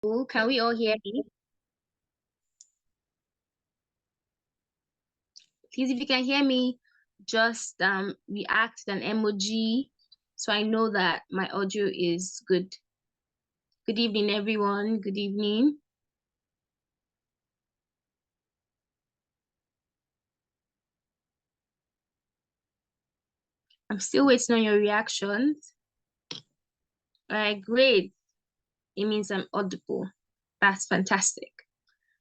Can we all hear me? Please, if you can hear me, just react with an emoji so I know that my audio is good. Good evening, everyone. Good evening. I'm still waiting on your reactions. All right, great. It means I'm audible. That's fantastic.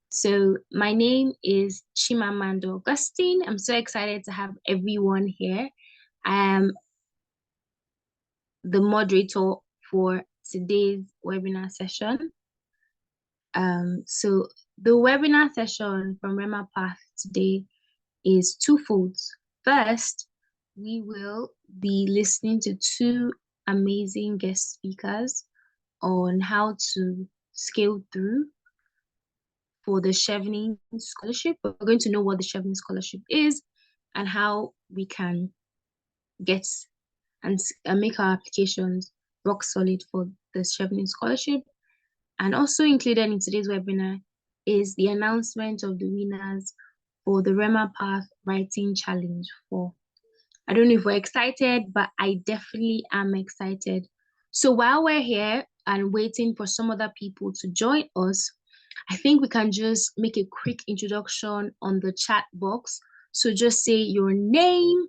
So my name is Chimamanda Augustine. I'm so excited to have everyone here. I am the moderator for today's webinar session. So the webinar session from Rema Path today is twofold. First, we will be listening to two amazing guest speakers on how to scale through for the Chevening Scholarship. We're going to know what the Chevening Scholarship is and how we can get and make our applications rock solid for the Chevening Scholarship. And also included in today's webinar is the announcement of the winners for the Rema Path Writing Challenge 4. I don't know if we're excited, but I definitely am excited. So while we're here and waiting for some other people to join us, I think we can just make a quick introduction on the chat box. So just say your name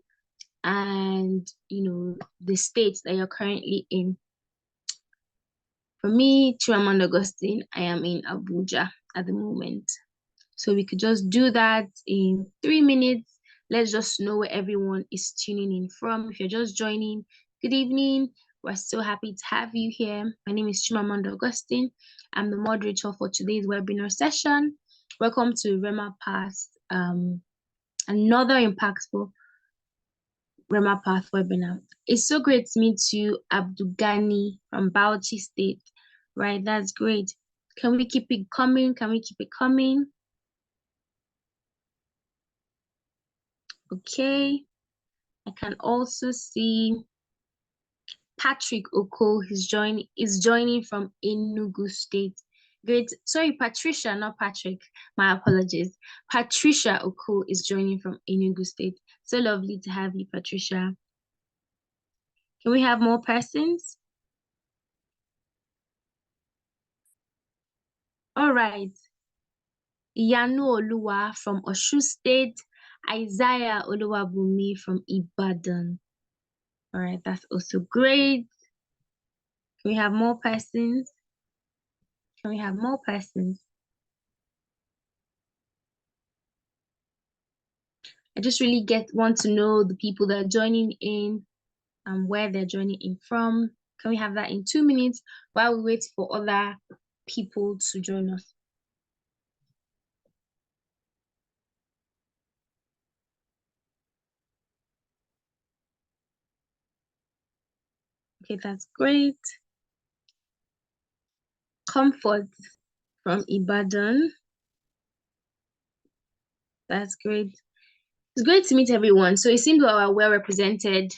and, the state that you're currently in. For me, Chimamanda Augustine, I am in Abuja at the moment. So we could just do that in 3 minutes. Let's just know where everyone is tuning in from. If you're just joining, good evening. We're so happy to have you here. My name is Chimamanda Augustine. I'm the moderator for today's webinar session. Welcome to Rema Path, another impactful Rema Path webinar. It's so great to meet you, Abdugani from Bauchi State. Right, that's great. Can we keep it coming? Can we keep it coming? Okay. I can also see Patrick Oko is joining from Enugu State. Great. Sorry, Patricia, not Patrick. My apologies. Patricia Oko is joining from Enugu State. So lovely to have you, Patricia. Can we have more persons? All right. Yanu Oluwa from Osun State. Isaiah Oluwabumi from Ibadan. All right, that's also great. Can we have more persons? Can we have more persons? I just really want to know the people that are joining in and where they're joining in from. Can we have that in 2 minutes while we wait for other people to join us? Okay, that's great. Comfort from Ibadan. That's great. It's great to meet everyone. So it seems we are well represented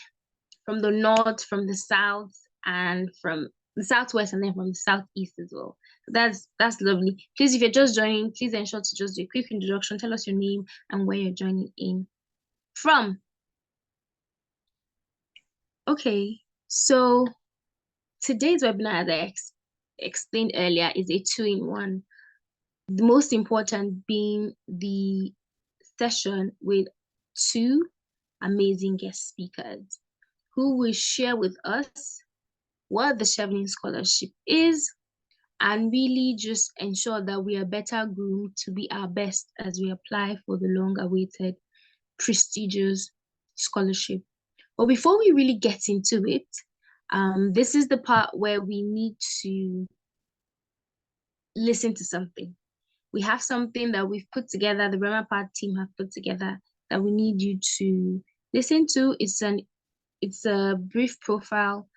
from the north, from the south, and from the southwest, and then from the southeast as well. So that's lovely. Please, if you're just joining, please ensure to just do a quick introduction. Tell us your name and where you're joining in from. Okay, so today's webinar, as I explained earlier, is a two-in-one. The most important being the session with two amazing guest speakers who will share with us what the Chevening Scholarship is and really just ensure that we are better groomed to be our best as we apply for the long-awaited prestigious scholarship. But before we really get into it, this is the part where we need to listen to something. We have something that we've put together, the Rema Path team have put together, that we need you to listen to. It's a brief profile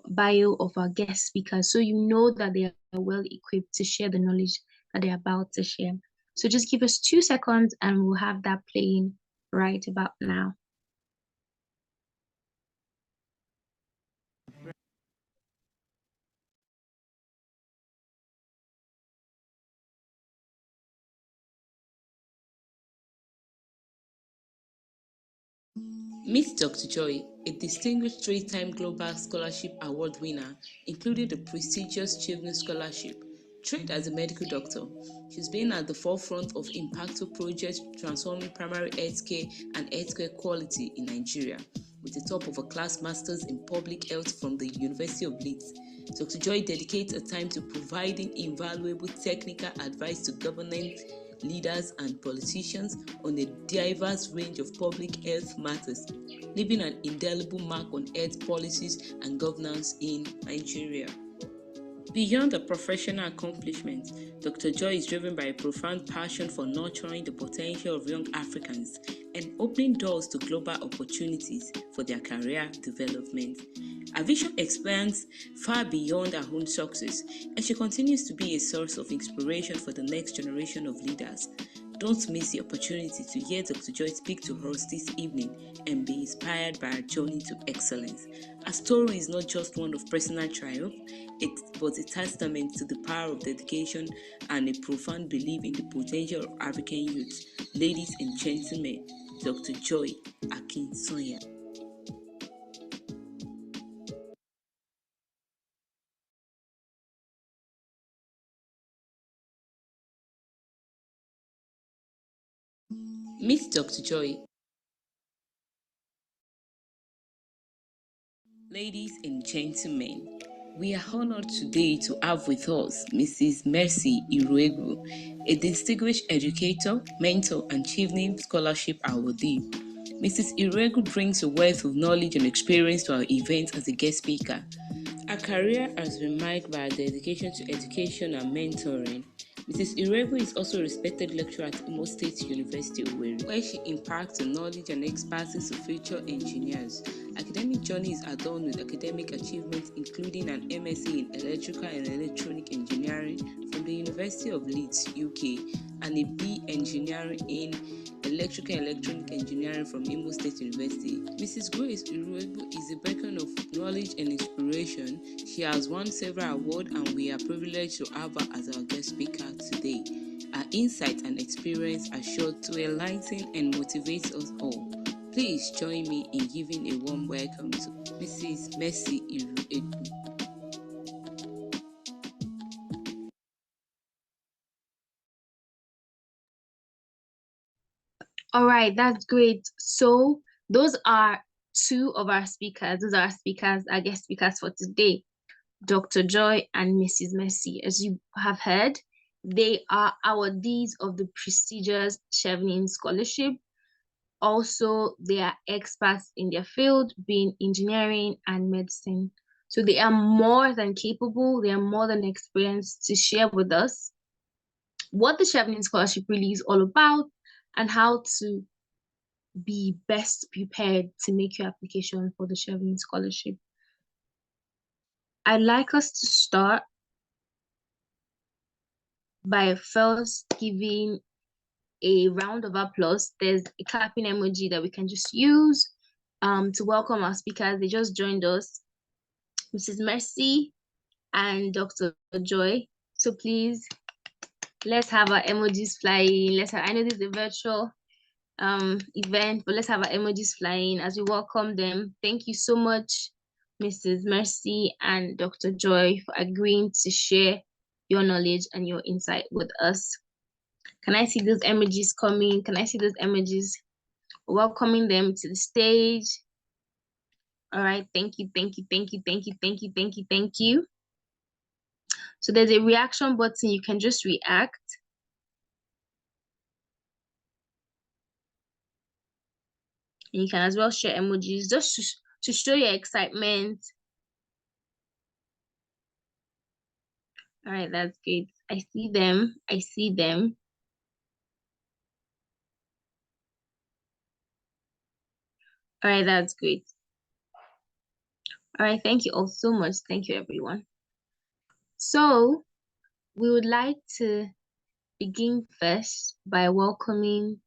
bio of our guest speakers, so you know that they are well equipped to share the knowledge that they're about to share. So just give us 2 seconds and we'll have that playing right about now. Meet Dr. Joy, a distinguished three-time Global Scholarship Award winner, including the prestigious Chevening Scholarship. Trained as a medical doctor, she's been at the forefront of impactful projects transforming primary healthcare and healthcare quality in Nigeria, with a top-of-a-class master's in public health from the University of Leeds. Dr. Joy dedicates her time to providing invaluable technical advice to government leaders and politicians on a diverse range of public health matters, leaving an indelible mark on health policies and governance in Nigeria. Beyond her professional accomplishments, Dr. Joy is driven by a profound passion for nurturing the potential of young Africans and opening doors to global opportunities for their career development. Her vision expands far beyond her own success, and she continues to be a source of inspiration for the next generation of leaders. Don't miss the opportunity to hear Dr. Joy speak to us this evening and be inspired by her journey to excellence. Her story is not just one of personal triumph, but a testament to the power of dedication and a profound belief in the potential of African youth. Ladies and gentlemen, Dr. Joy Akinsoya. Meet Dr. Joy. Ladies and gentlemen, we are honored today to have with us Mrs. Mercy Iruegu, a distinguished educator, mentor, and Chevening Scholarship Awardee. Mrs. Iruegu brings a wealth of knowledge and experience to our event as a guest speaker. Her career has been marked by her dedication to education and mentoring. Mrs. Iregu is also a respected lecturer at Imo State University, Owerri, where she imparts her knowledge and expertise to future engineers. Academic journey is adorned with academic achievements including an MSc in Electrical and Electronic Engineering from the University of Leeds, UK, and a B Engineering in Electrical and Electronic Engineering from Imo State University. Mrs. Grace Iruegbu is a beacon of knowledge and inspiration. She has won several awards and we are privileged to have her as our guest speaker today. Her insight and experience are sure to enlighten and motivate us all. Please join me in giving a warm welcome to Mrs. Mercy Iruegbu. All right, that's great. So those are two of our speakers. Those are our speakers, our guest speakers for today, Dr. Joy and Mrs. Mercy. As you have heard, they are awardees of the prestigious Chevening Scholarship. Also, they are experts in their field, being engineering and medicine. So they are more than capable, they are more than experienced to share with us what the Chevening Scholarship really is all about and how to be best prepared to make your application for the Chevening Scholarship. I'd like us to start by first giving a round of applause. There's a clapping emoji that we can just use to welcome our speakers. They just joined us, Mrs. Mercy and Dr. Joy. So please, let's have our emojis flying. I know this is a virtual event, but let's have our emojis flying as we welcome them. Thank you so much, Mrs. Mercy and Dr. Joy, for agreeing to share your knowledge and your insight with us. Can I see those emojis coming? Can I see those emojis? Welcoming them to the stage. All right, thank you, thank you, thank you, thank you, thank you, thank you, thank you. So there's a reaction button. You can just react. And you can as well share emojis just to show your excitement. All right, that's great. I see them. I see them. All right, that's great. All right, thank you all so much. Thank you, everyone. So we would like to begin first by welcoming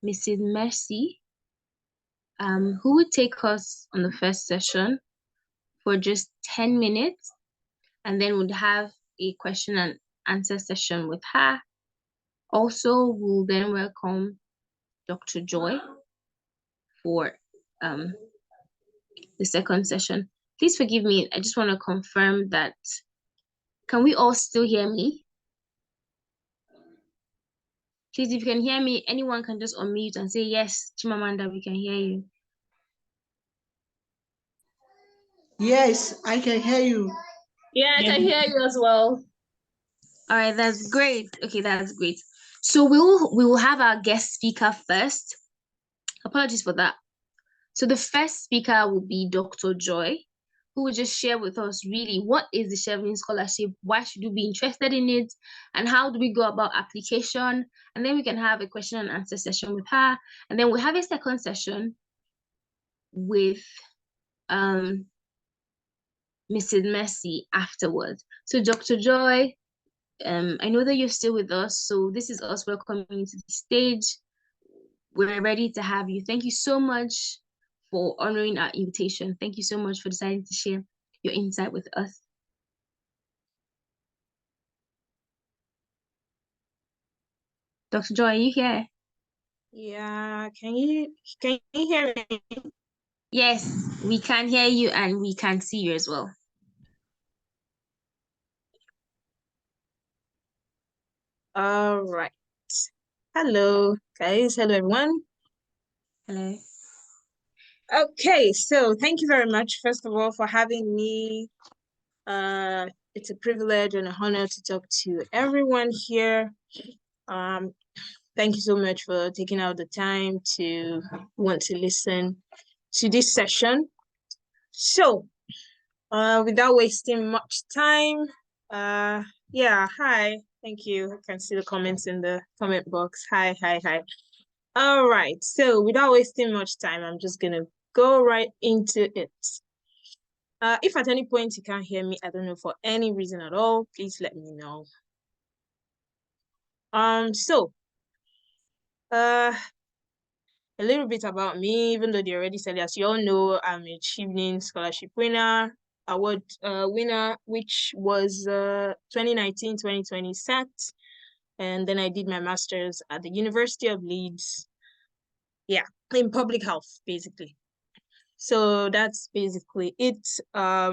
Mrs. Mercy, who would take us on the first session for just 10 minutes, and then we'll have a question and answer session with her. Also, we'll then welcome Dr. Joy, for the second session. Please forgive me. I just want to confirm that. Can we all still hear me? Please, if you can hear me, anyone can just unmute and say, yes, Chimamanda, we can hear you. Yes, I can hear you. Yeah, I can hear you as well. All right, that's great. Okay, that's great. So we will have our guest speaker first. Apologies for that. So the first speaker will be Dr. Joy, who will just share with us really what is the Chevening Scholarship, why should you be interested in it, and how do we go about application? And then we can have a question and answer session with her. And then we'll have a second session with Mrs. Mercy afterwards. So Dr. Joy, I know that you're still with us, so this is us welcoming you to the stage. We're ready to have you. Thank you so much for honoring our invitation. Thank you so much for deciding to share your insight with us. Dr. Joy, are you here? Yeah, can you hear me? Yes, we can hear you and we can see you as well. All right. Hello, guys. Hello, everyone. Hello. Okay, so thank you very much, first of all, for having me. It's a privilege and an honor to talk to everyone here. Thank you so much for taking out the time to want to listen to this session. So, without wasting much time, yeah, hi. Thank you. I can see the comments in the comment box. Hi. All right. So without wasting much time, I'm just going to go right into it. If at any point you can't hear me, I don't know, for any reason at all, please let me know. A little bit about me, even though they already said it, as you all know, I'm a Chevening Scholarship winner, award winner, which was 2019-2020 set. And then I did my master's at the University of Leeds. Yeah, in public health, basically. So that's basically it. I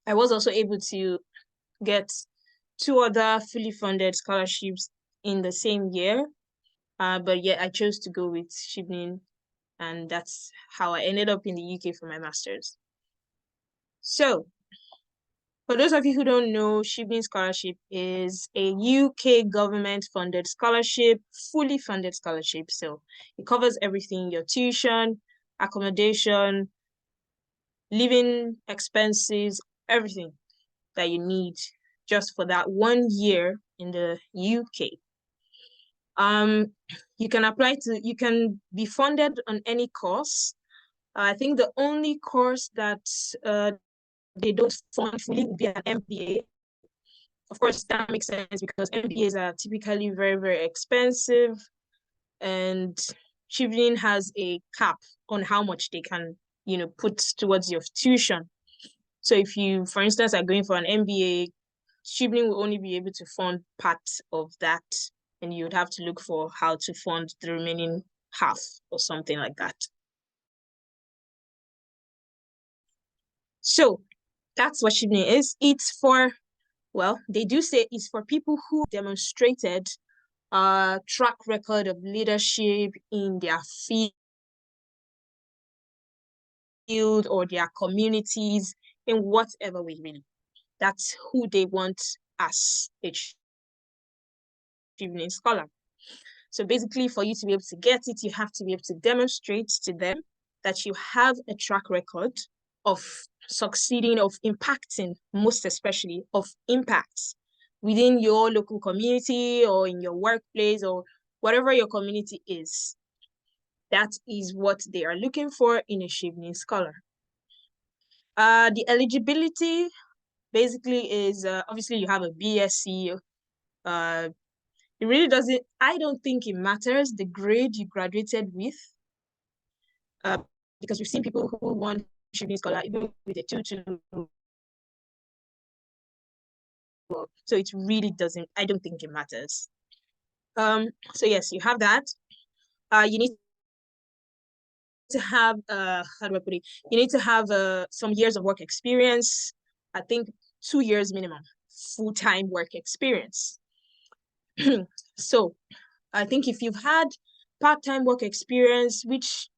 was also able to get 2 other fully funded scholarships in the same year. But yeah, I chose to go with Chevening, and that's how I ended up in the UK for my master's. So, for those of you who don't know, Chevening Scholarship is a UK government-funded scholarship, fully funded scholarship. So it covers everything: your tuition, accommodation, living expenses, everything that you need just for that 1 year in the UK. You can be funded on any course. I think the only course that they don't fund fully would be an MBA. Of course, that makes sense because MBAs are typically very, very expensive, and Chevening has a cap on how much they can, put towards your tuition. So if you, for instance, are going for an MBA, Chevening will only be able to fund part of that, and you would have to look for how to fund the remaining half or something like that. So that's what Chevening is. It's for, well, they do say it's for people who demonstrated a track record of leadership in their field or their communities, in whatever way, really. That's who they want as a Chevening scholar. So basically, for you to be able to get it, you have to be able to demonstrate to them that you have a track record of succeeding, of impacting, most especially of impacts within your local community or in your workplace or whatever your community is. That is what they are looking for in a Chevening scholar. The eligibility basically is obviously you have a BSc. It really doesn't, I don't think it matters the grade you graduated with, because we've seen people who won Chevening scholar even with a 2-2. So it really doesn't, I don't think it matters. So yes, you have that. You need to have how do I put it? You need to have some years of work experience. I think 2 years minimum full-time work experience. So I think if you've had part-time work experience, which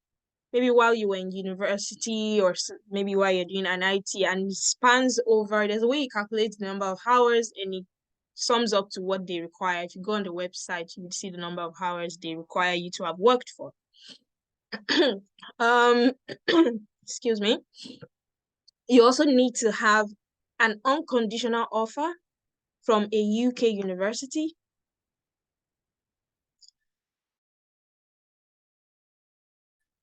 maybe while you were in university or maybe while you're doing an IT and it spans over, there's a way you calculate the number of hours and it sums up to what they require. If you go on the website, you would see the number of hours they require you to have worked for. Excuse me. You also need to have an unconditional offer from a UK university.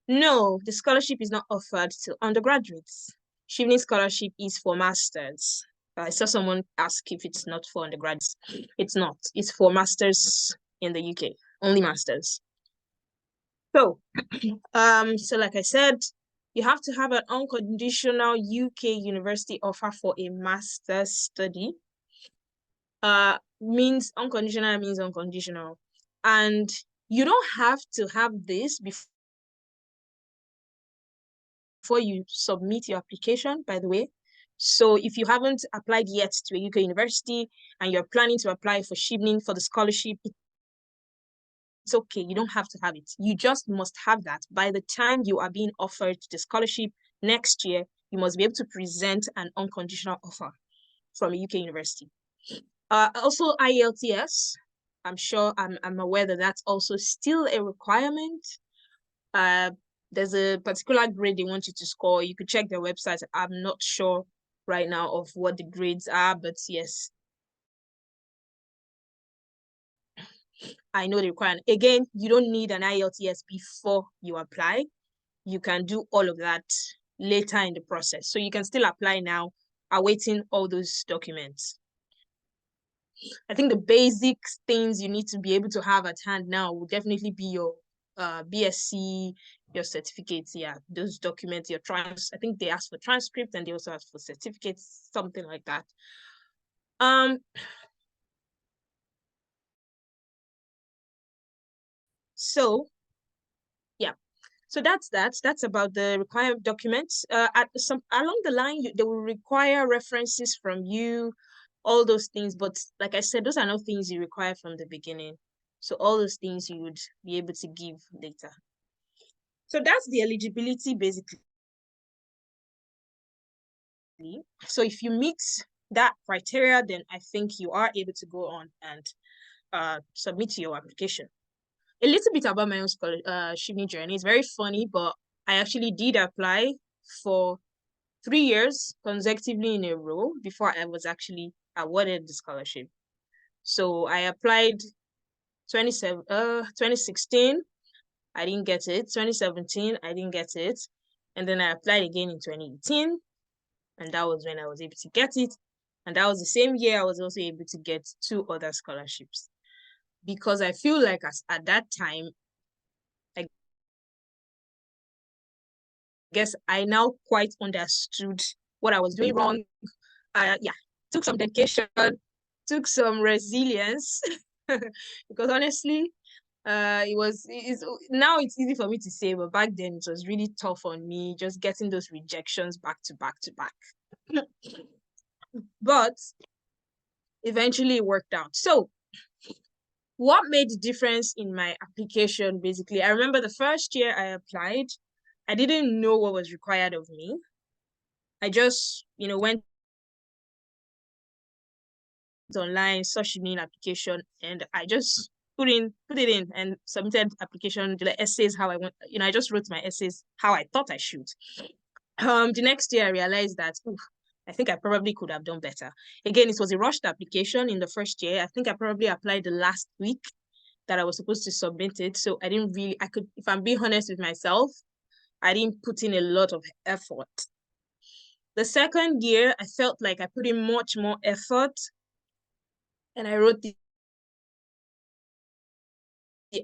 No, the scholarship is not offered to undergraduates. Chevening scholarship is for masters. I saw someone ask if it's not for undergrads. It's not. It's for masters in the UK, only masters. So, so like I said, you have to have an unconditional UK university offer for a master's study. Means unconditional. And you don't have to have this before you submit your application, by the way. So if you haven't applied yet to a UK university and you're planning to apply for Chevening for the scholarship, it's okay. You don't have to have it. You just must have that. By the time you are being offered the scholarship next year, you must be able to present an unconditional offer from a UK university. Also IELTS. I'm aware that that's also still a requirement. There's a particular grade they want you to score. You could check their website. I'm not sure right now of what the grades are, but yes, I know the requirement. Again, you don't need an IELTS before you apply. You can do all of that later in the process. So you can still apply now, awaiting all those documents. I think the basic things you need to be able to have at hand now will definitely be your BSc, your certificates, yeah, those documents, your I think they ask for transcript and they also ask for certificates, something like that. So yeah, so that's about the required documents. Along the line, they will require references from you, all those things. But like I said, those are not things you require from the beginning. So all those things you would be able to give later. So that's the eligibility basically. So if you meet that criteria, then I think you are able to go on and submit your application. A little bit about my own Chevening journey. It's very funny, but I actually did apply for 3 years consecutively in a row before I was actually awarded the scholarship. So I applied 2016, I didn't get it. 2017, I didn't get it. And then I applied again in 2018, and that was when I was able to get it. And that was the same year I was also able to get 2 other scholarships. Because I feel like at that time, I guess I now quite understood what I was doing wrong. Yeah, took some dedication, took some resilience, because honestly, now it's easy for me to say, but back then it was really tough on me, just getting those rejections back to back to back. But eventually it worked out. So what made the difference in my application, basically, I remember the first year I applied, I didn't know what was required of me. I just, went online, searched Chevening application, and I just put it in and submitted application, the essays how I want, I just wrote my essays how I thought I should. The next year I realized that I think I probably could have done better. Again, it was a rushed application in the first year. I think I probably applied the last week that I was supposed to submit it. So I didn't really, if I'm being honest with myself, I didn't put in a lot of effort. The second year, I felt like I put in much more effort, and I wrote the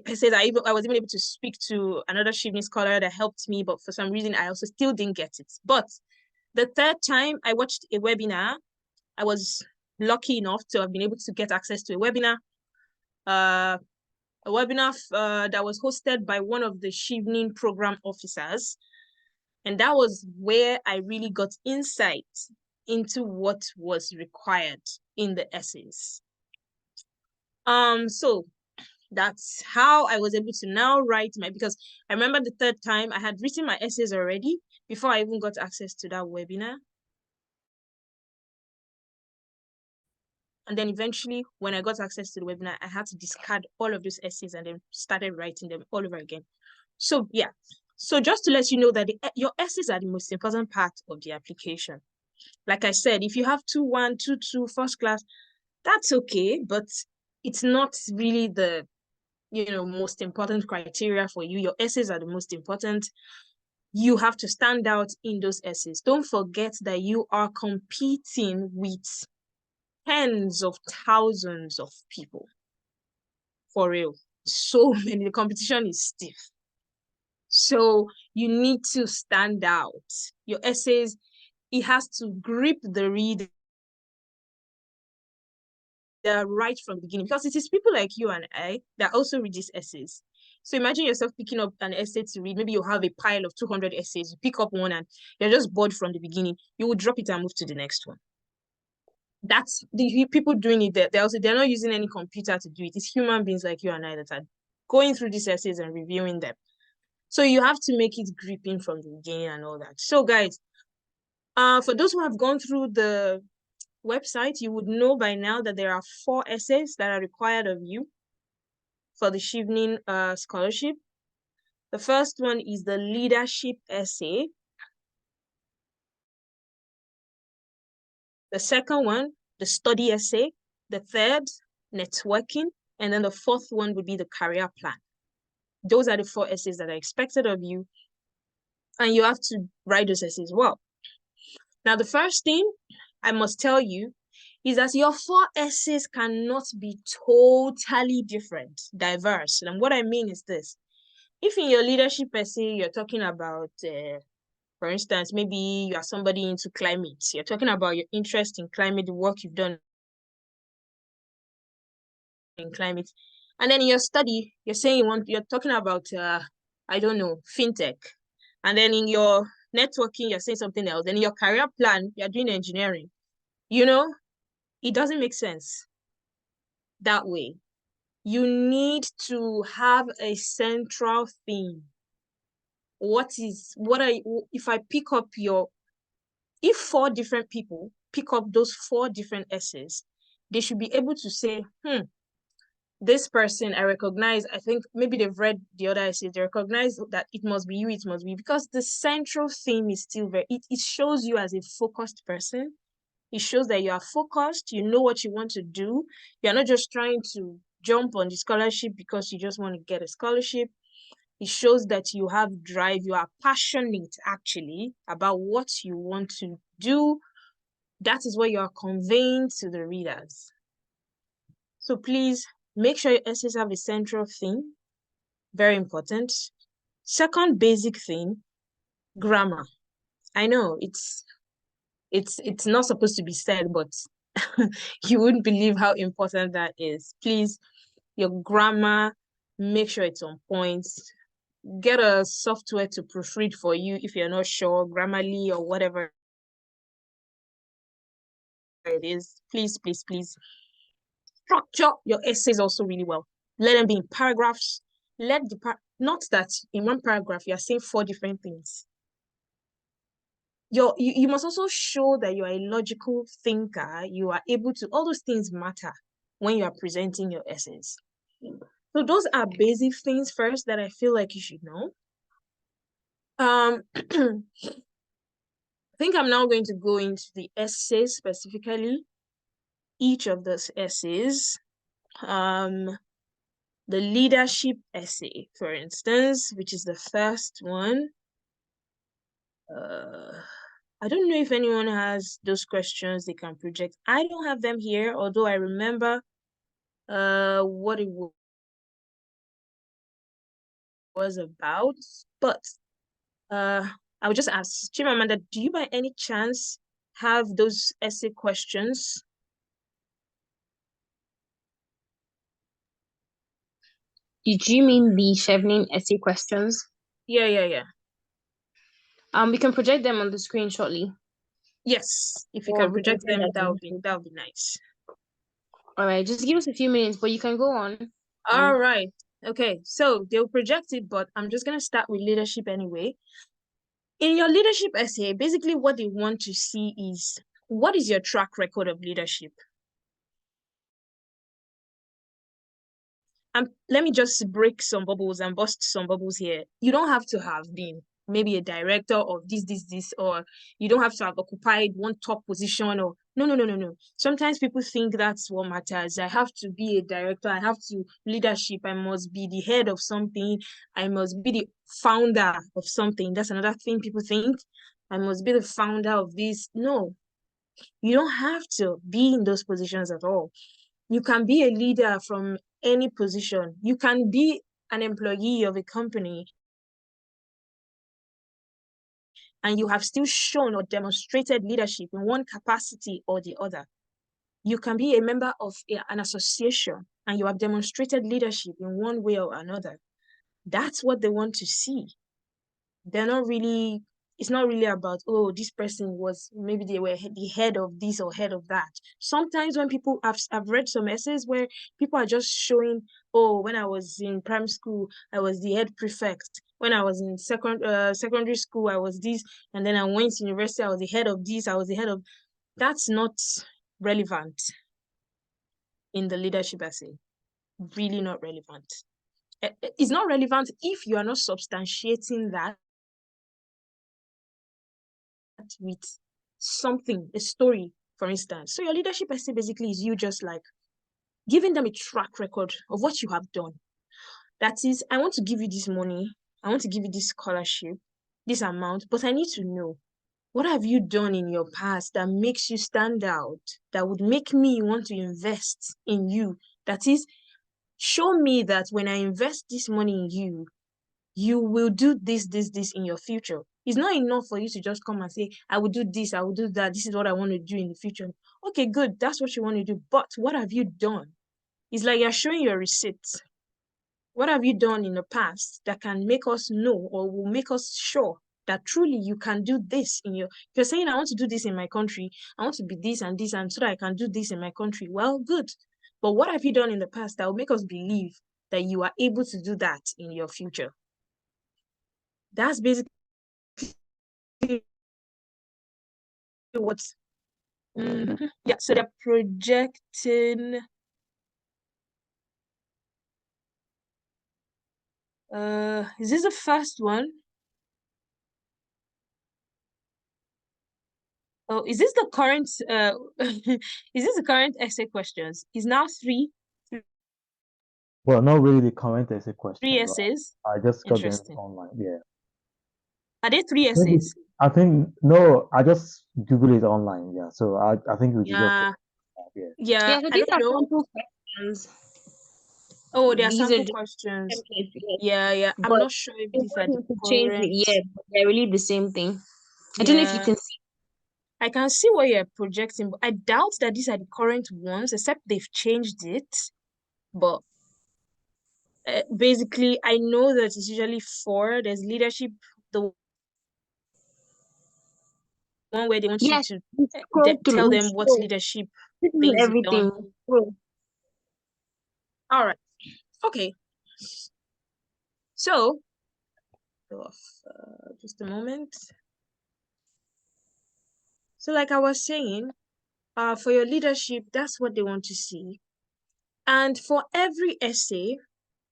essays. I was even able to speak to another Chevening scholar that helped me, but for some reason, I also still didn't get it. But the third time I watched a webinar, I was lucky enough to have been able to get access to a webinar. A a webinar that was hosted by one of the Chevening program officers. And that was where I really got insight into what was required in the essays. So that's how I was able to now write because I remember the third time I had written my essays already before I even got access to that webinar. And then eventually, when I got access to the webinar, I had to discard all of those essays and then started writing them all over again. So yeah, so just to let you know that your essays are the most important part of the application. Like I said, if you have 2-1, 2-2, first class, that's okay, but it's not really the most important criteria for you. Your essays are the most important. You have to stand out in those essays. Don't forget that you are competing with tens of thousands of people. For real. So many. The competition is stiff. So you need to stand out. Your essays, it has to grip the reader right from the beginning, because it is people like you and I that also read these essays. So imagine yourself picking up an essay to read. Maybe you have a pile of 200 essays. You pick up one and you're just bored from the beginning. You will drop it and move to the next one. That's the people doing it. They're not using any computer to do it. It's human beings like you and I that are going through these essays and reviewing them. So you have to make it gripping from the beginning and all that. So guys, for those who have gone through the website, you would know by now that there are 4 essays that are required of you for the Chevening scholarship. The first one is the leadership essay. The second one, the study essay. The third, networking. And then the fourth one would be the career plan. Those are the 4 essays that are expected of you. And you have to write those essays well. Now, the first thing I must tell you is that your 4 essays cannot be totally different, diverse. And what I mean is this. If in your leadership essay, you're talking about, for instance, maybe you are somebody into climate. You're talking about your interest in climate, the work you've done in climate. And then in your study, you're saying you're talking about, I don't know, fintech. And then in your networking, you're saying something else. Then in your career plan, you're doing engineering. It doesn't make sense that way. You need to have a central theme. If 4 different people pick up those 4 different essays, they should be able to say, this person I recognize, I think maybe they've read the other essays, they recognize that it must be you, because the central theme is still it shows you as a focused person. It shows that you are focused, you know what you want to do. You're not just trying to jump on the scholarship because you just want to get a scholarship. It shows that you have drive, you are passionate actually about what you want to do. That is what you are conveying to the readers. So please make sure your essays have a central theme. Very important. Second basic thing, grammar. I know it's not supposed to be said, but you wouldn't believe how important that is. Please, your grammar, make sure it's on point. Get a software to proofread for you if you're not sure, Grammarly or whatever it is. Please, please, please. Structure your essays also really well. Let them be in paragraphs. Not that in one paragraph you're saying 4 different things. You must also show that you are a logical thinker. You are able to, all those things matter when you are presenting your essays. So those are basic things first that I feel like you should know. I think I'm now going to go into the essays specifically. Each of those essays. The leadership essay, for instance, which is the first one. I don't know if anyone has those questions they can project. I don't have them here, although I remember what it was about. But I would just ask, Chimamanda, do you by any chance have those essay questions? Do you mean the Chevening essay questions? Yeah. We can project them on the screen shortly. Yes, if you Or can we can project send them, that to you. that would be nice. All right, just give us a few minutes, but you can go on. All right. Okay, so they'll project it, but I'm just gonna start with leadership anyway. In your leadership essay, basically what they want to see is, what is your track record of leadership? And let me just break some bubbles and bust some bubbles here. You don't have to have been maybe a director of this, or you don't have to have occupied one top position, or no. Sometimes people think that's what matters. I have to be a director, I have to leadership, I must be the head of something, I must be the founder of something. That's another thing people think. I must be the founder of this. No, you don't have to be in those positions at all. You can be a leader from any position. You can be an employee of a company and you have still shown or demonstrated leadership in one capacity or the other. You can be a member of an association and you have demonstrated leadership in one way or another. That's what they want to see. They're not really, it's not really about, oh, this person was, maybe they were the head of this or head of that. Sometimes when people I've read some essays where people are just showing, oh, when I was in primary school, I was the head prefect. When I was in secondary school, I was this, and then I went to university, I was the head of this, I was the head of. That's not relevant in the leadership essay. Really not relevant. It's not relevant if you are not substantiating that with something, a story, for instance. So your leadership essay basically is you just like giving them a track record of what you have done. That is, I want to give you this money, I want to give you this scholarship, this amount, but I need to know, what have you done in your past that makes you stand out, that would make me want to invest in you? That is, show me that when I invest this money in you, you will do this in your future. It's not enough for you to just come and say, I will do this, I will do that, this is what I want to do in the future. Okay, good, that's what you want to do, but what have you done? It's like you're showing your receipts. What have you done in the past that can make us know or will make us sure that truly you can do this in your, if you're saying, I want to do this in my country, I want to be this and this, and so that I can do this in my country, well, good. But what have you done in the past that will make us believe that you are able to do that in your future? That's basically what. Yeah, so they're projecting. Is this the first one? Oh, is this the current? Is this the current essay questions? Is now three Well, not really the current essay question, but essays? I just got them Interesting. online. Yeah. Are they three Maybe, essays? I think no, I just Google it online. Yeah. So I think we should just Yeah, yeah. yeah. Yeah, so I these don't are know. sample questions. Oh, they are These are sample just questions. templates, yes. Yeah. I'm But not sure if they these are want the him to change it, current. yeah, but they're really the same thing. I don't know if you Yeah, can see. I can see what you're projecting, but I doubt that these are the current ones, except they've changed it. But basically, I know that it's usually four. There's leadership, the one where they want you Yes, to we scroll through, tell we them what scroll. leadership This is things you've everything. done. We scroll. All right. Okay. So, just a moment. So, like I was saying, for your leadership, that's what they want to see. And for every essay,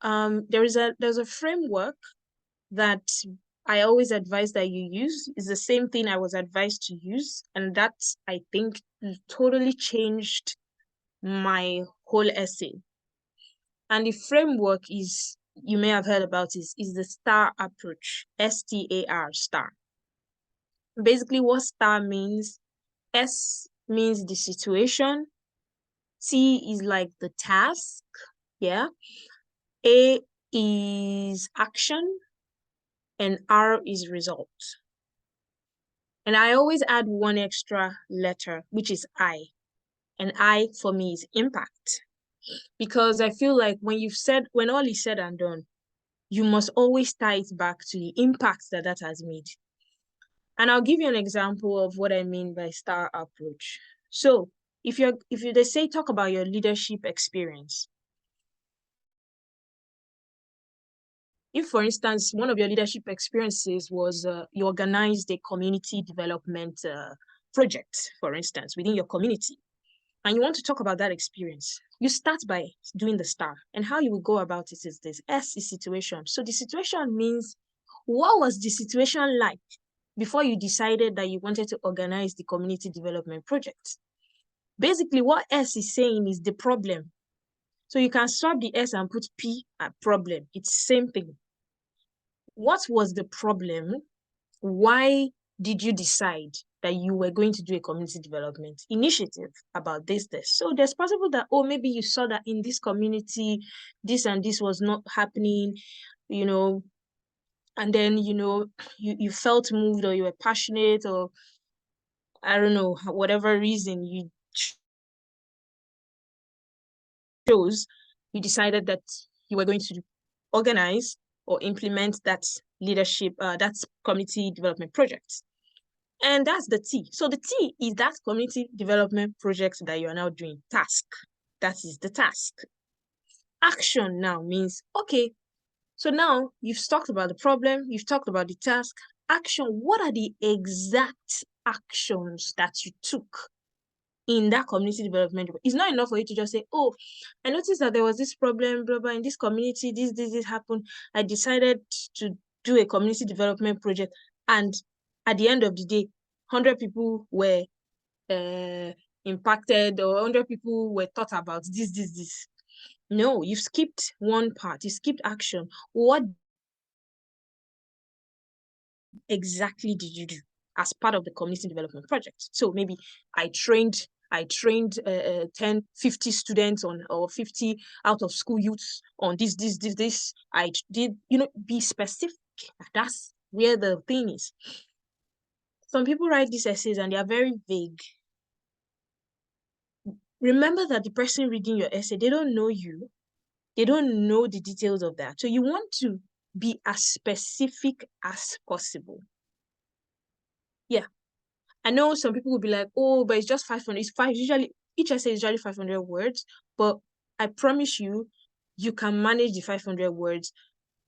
there's a framework that I always advise that you use. Is the same thing I was advised to use, and that I think totally changed my whole essay. And the framework is, you may have heard about it, is the STAR approach. STAR, star. Basically, what STAR means, S means the situation, T is like the task, yeah. A is action, and R is result. And I always add one extra letter, which is I. And I for me is impact. Because I feel like when all is said and done, you must always tie it back to the impact that that has made. And I'll give you an example of what I mean by star approach. So if they say talk about your leadership experience, if for instance one of your leadership experiences was you organized a community development project, for instance, within your community, and you want to talk about that experience, you start by doing the star. And how you will go about it is this. S is situation. So the situation means, what was the situation like before you decided that you wanted to organize the community development project? Basically, what S is saying is the problem. So you can swap the S and put P at problem. It's the same thing. What was the problem? Why did you decide that you were going to do a community development initiative about this? So there's possible that, oh, maybe you saw that in this community, this and this was not happening, and then, you felt moved, or you were passionate, or I don't know, whatever reason you chose, you decided that you were going to organize or implement that leadership, that's community development project. And that's the T. So the T is that community development project that you are now doing. Task. That is the task. Action now means, okay, so now you've talked about the problem, you've talked about the task. Action, what are the exact actions that you took in that community development? It's not enough for you to just say, oh, I noticed that there was this problem, blah, blah, in this community, this happened. I decided to do a community development project. And at the end of the day, 100 people were impacted, or 100 people were thought about this. No, you've skipped one part. You skipped action. What exactly did you do as part of the community development project? So maybe I trained 10, 50 students or 50 out of school youths on this. I did, be specific. That's where the thing is. Some people write these essays and they are very vague. Remember that the person reading your essay, they don't know you. They don't know the details of that. So you want to be as specific as possible. Yeah. I know some people will be like, oh, but it's just 500. Each essay is usually 500 words, but I promise you, you can manage the 500 words.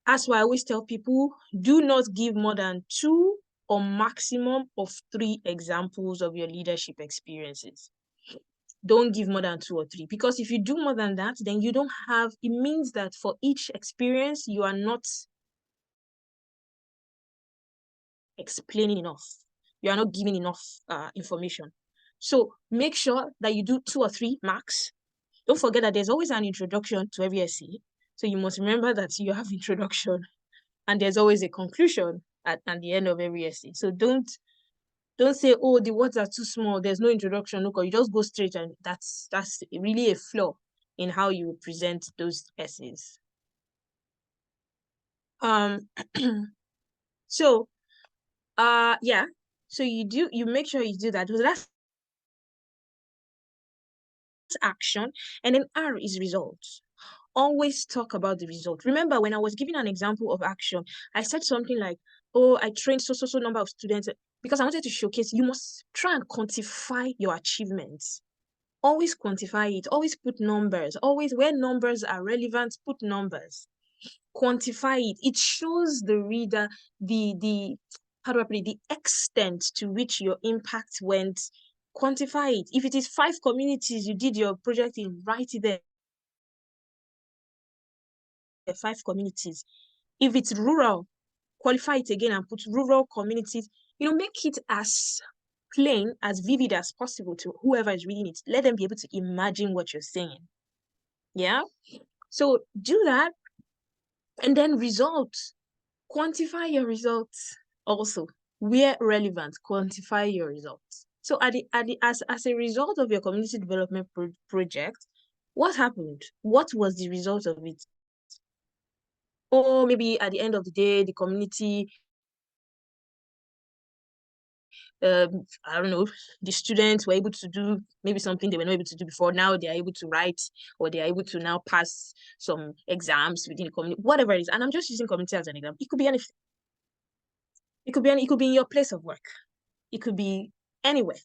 That's why I always tell people, do not give more than 2 or maximum of 3 examples of your leadership experiences. Don't give more than 2 or 3, because if you do more than that, then you don't have, it means that for each experience, you are not explaining enough. You are not giving enough information. So make sure that you do 2 or 3 max. Don't forget that there's always an introduction to every essay. So you must remember that you have introduction and there's always a conclusion at the end of every essay. So don't say, oh, the words are too small, there's no introduction. Look, you just go straight, and that's really a flaw in how you present those essays. So yeah, so you make sure you do that. So that's action. And then R is results. Always talk about the result. Remember, when I was giving an example of action, I said something like, oh, I trained so number of students, because I wanted to showcase, you must try and quantify your achievements. Always quantify it. Always put numbers. Always, where numbers are relevant, put numbers. Quantify it. It shows the reader the how do I put it, the extent to which your impact went. Quantify it. If it is 5 communities you did your project in, write it there. 5 communities. If it's rural, qualify it again and put rural communities. Make it as plain, as vivid as possible to whoever is reading it. Let them be able to imagine what you're saying. Yeah? So do that. And then results. Quantify your results also. Where relevant, quantify your results. So as a result of your community development project, what happened? What was the result of it? Or maybe at the end of the day, the community I don't know, the students were able to do maybe something they were not able to do before. Now they are able to write, or they are able to now pass some exams within the community, whatever it is. And I'm just using community as an example. It could be anything. It could be in your place of work. It could be anywhere.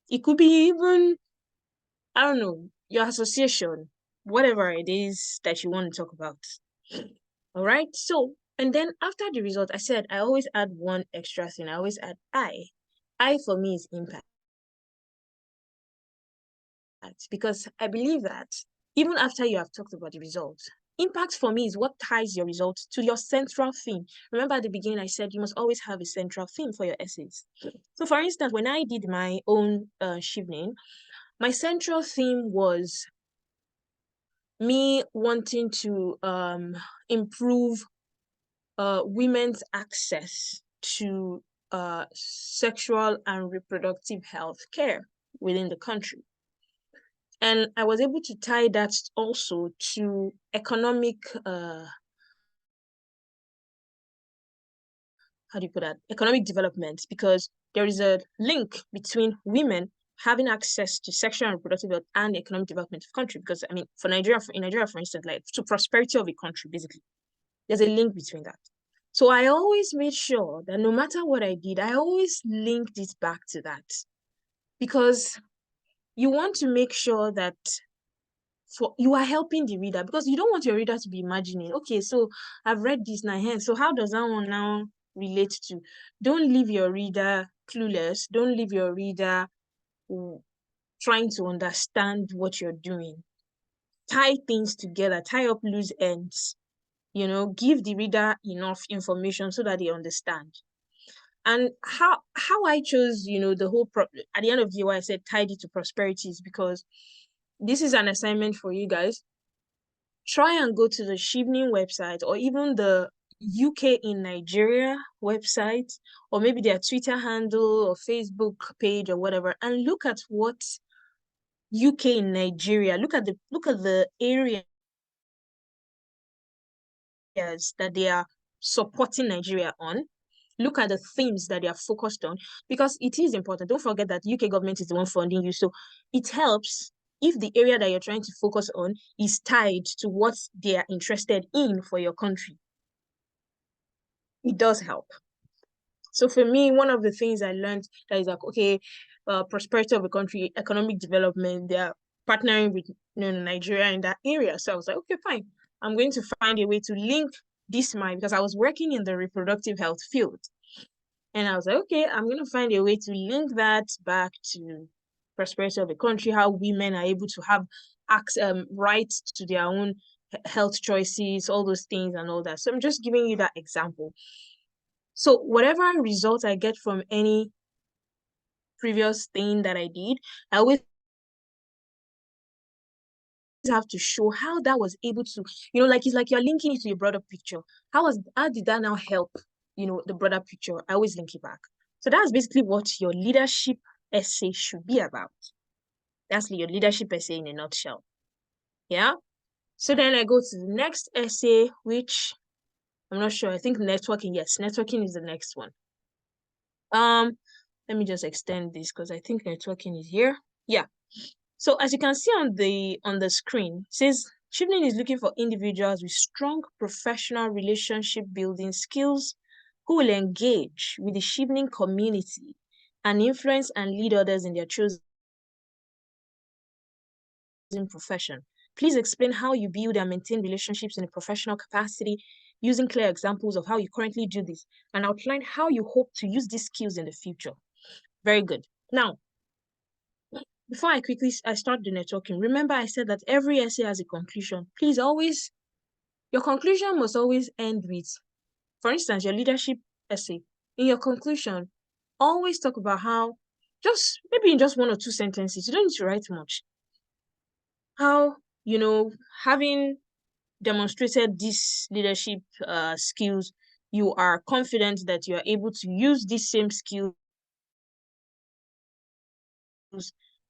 It could be even, I don't know, your association, whatever it is that you want to talk about. All right. So, and then after the result, I said I always add one extra thing. I always add I. I for me is impact, because I believe that even after you have talked about the results, impact for me is what ties your results to your central theme. Remember at the beginning, I said you must always have a central theme for your essays. So, for instance, when I did my own Chevening, my central theme was me wanting to improve women's access to sexual and reproductive health care within the country. And I was able to tie that also to economic, how do you put that? Economic development, because there is a link between women having access to sexual and reproductive health and economic development of the country. Because I mean, in Nigeria, for instance, like to prosperity of a country, basically, there's a link between that. So I always made sure that no matter what I did, I always linked it back to that, because you want to make sure that you are helping the reader, because you don't want your reader to be imagining, okay, so I've read this now, so how does that one now relate to? Don't leave your reader clueless. Don't leave your reader trying to understand what you're doing. Tie things together, tie up loose ends, give the reader enough information so that they understand. And how I chose, the whole at the end of the year, why I said tied it to prosperity is because this is an assignment for you guys. Try and go to the Chevening website, or even the UK in Nigeria website, or maybe their Twitter handle or Facebook page or whatever, and look at what UK in Nigeria, look at the areas that they are supporting Nigeria on. Look at the themes that they are focused on, because it is important. Don't forget that UK government is the one funding you. So it helps if the area that you're trying to focus on is tied to what they are interested in for your country. It does help. So for me, one of the things I learned that is like, okay, prosperity of a country, economic development, they're partnering with Nigeria in that area. So I was like, okay, fine. I'm going to find a way to link this because I was working in the reproductive health field. And I was like, okay, I'm going to find a way to link that back to prosperity of the country, how women are able to have rights to their own health choices, all those things and all that. So I'm just giving you that example. So whatever result I get from any previous thing that I did, I always have to show how that was able to, like it's like you're linking it to a broader picture. How did that now help, the broader picture? I always link it back. So that's basically what your leadership essay should be about. That's your leadership essay in a nutshell. Yeah. So then I go to the next essay, which I'm not sure. I think networking. Yes, networking is the next one. Let me just extend this because I think networking is here. Yeah. So as you can see on the screen, it says Chevening is looking for individuals with strong professional relationship building skills who will engage with the Chevening community and influence and lead others in their chosen profession. Please explain how you build and maintain relationships in a professional capacity using clear examples of how you currently do this, and outline how you hope to use these skills in the future. Very good. Now, before I start the networking, remember I said that every essay has a conclusion. Please your conclusion must always end with, for instance, your leadership essay. In your conclusion, always talk about how, maybe in just 1 or 2 sentences, you don't need to write much, how, having demonstrated these leadership skills, you are confident that you are able to use these same skills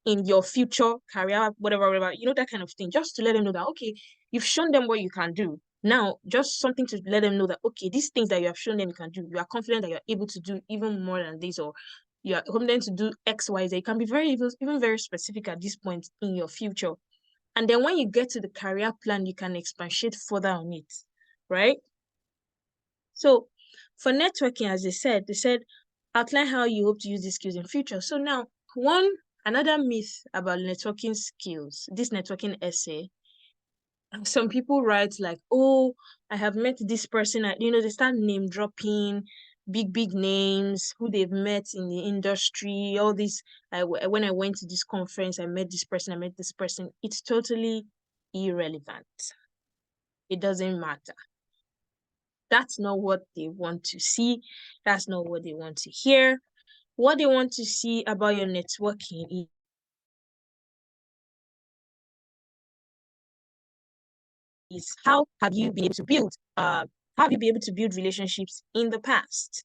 in your future career, whatever, that kind of thing, just to let them know that, okay, you've shown them what you can do. Now, just something to let them know that, okay, these things that you have shown them you can do, you are confident that you're able to do even more than this, or you're competent to do XYZ. You can be even very specific at this point in your future. And then when you get to the career plan, you can expatiate further on it, right? So for networking, as they said, outline how you hope to use these skills in future. So now, another myth about networking skills, this networking essay, some people write like, oh, I have met this person. They start name dropping big names, who they've met in the industry, all this. When I went to this conference, I met this person, I met this person. It's totally irrelevant. It doesn't matter. That's not what they want to see. That's not what they want to hear. What they want to see about your networking is how have you been able to build relationships in the past?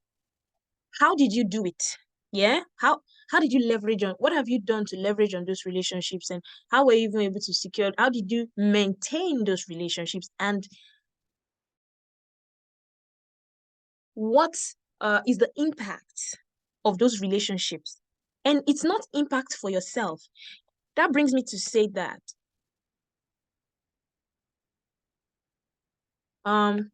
How did you do it? Yeah, how did you leverage on, what have you done to leverage on those relationships, and how were you even able to secure, how did you maintain those relationships, and what is the impact of those relationships? And it's not impact for yourself. That brings me to say that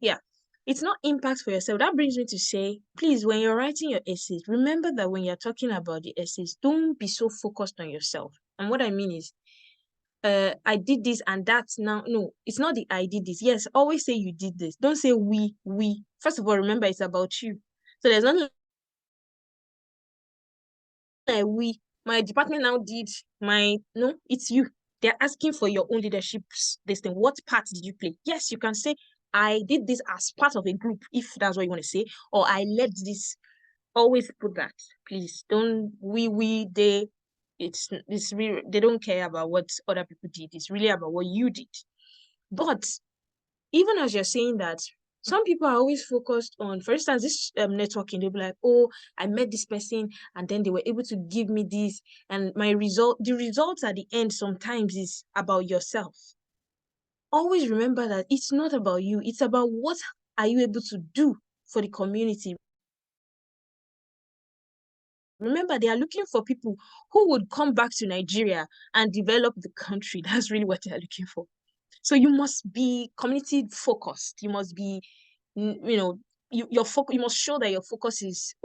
yeah, it's not impact for yourself. That brings me to say, please, when you're writing your essays, remember that when you're talking about the essays, don't be so focused on yourself. And what I mean is, I did this and that's now. No, it's not the I did this. Yes, always say you did this. Don't say we. First of all, remember it's about you. So there's nothing like we. My department now did my, no, it's you. They're asking for your own leadership. This thing. What part did you play? Yes, you can say I did this as part of a group, if that's what you want to say, or I led this. Always put that, please. Don't they. It's really, they don't care about what other people did. It's really about what you did. But even as you're saying that, some people are always focused on, for instance, this networking. They'll be like, oh, I met this person and then they were able to give me this. And the results at the end sometimes is about yourself. Always remember that it's not about you. It's about what are you able to do for the community. Remember, they are looking for people who would come back to Nigeria and develop the country. That's really what they are looking for. So you must be community focused. You must be, you must show that your focus is,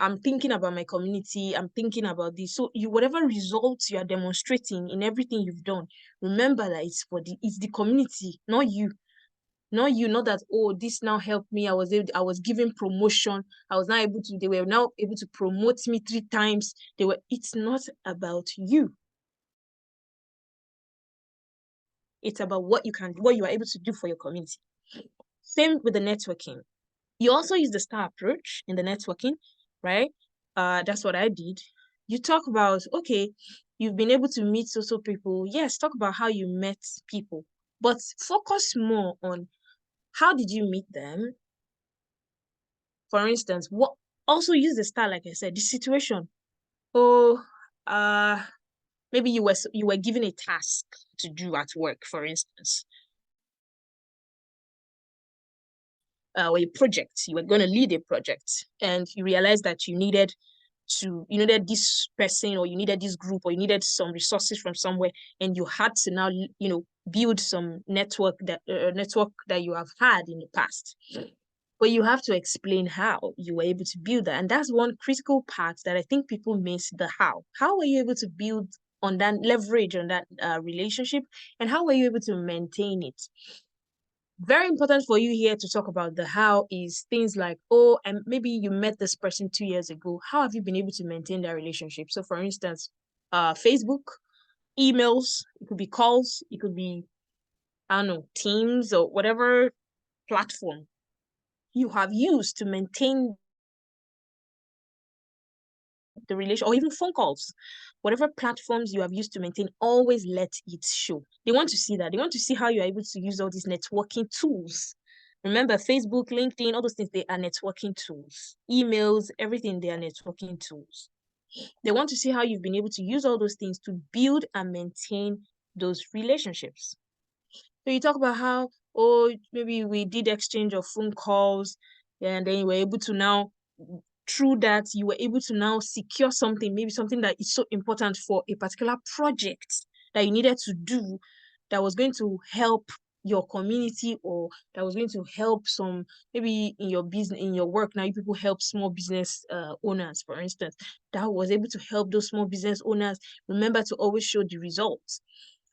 I'm thinking about my community. I'm thinking about this. So whatever results you are demonstrating in everything you've done, remember that it's the community, not you. Not that, oh, this now helped me. I was given promotion. They were now able to promote me 3 times. It's not about you. It's about what you are able to do for your community. Same with the networking. You also use the STAR approach in the networking, right? That's what I did. You talk about, okay, you've been able to meet so people. Yes, talk about how you met people, but focus more on how did you meet them? For instance, also use the STAR, like I said, the situation. Oh, maybe you were given a task to do at work, for instance. Or a project, you were going to lead a project, and you realized that you needed this person, or you needed this group, or you needed some resources from somewhere, and you had to now build some network that you have had in the past. But you have to explain how you were able to build that. And that's one critical part that I think people miss, the how. How were you able to build on that, leverage on that relationship? And how were you able to maintain it? Very important for you here to talk about the how is things like, oh, and maybe you met this person 2 years ago. How have you been able to maintain that relationship? So for instance, Facebook, emails, it could be calls, it could be, I don't know, Teams or whatever platform you have used to maintain the relation, or even phone calls, whatever platforms you have used to maintain, always let it show. They want to see that. They want to see how you're able to use all these networking tools. Remember, Facebook, LinkedIn, all those things, they are networking tools. Emails, everything, they are networking tools. They want to see how you've been able to use all those things to build and maintain those relationships. So you talk about how, oh, maybe we did exchange of phone calls, and then you were able to now through that, you were able to now secure something, maybe something that is so important for a particular project that you needed to do, that was going to help your community, or that was going to help some, maybe in your business, in your work now, you people help small business owners, for instance, that was able to help those small business owners. Remember to always show the results.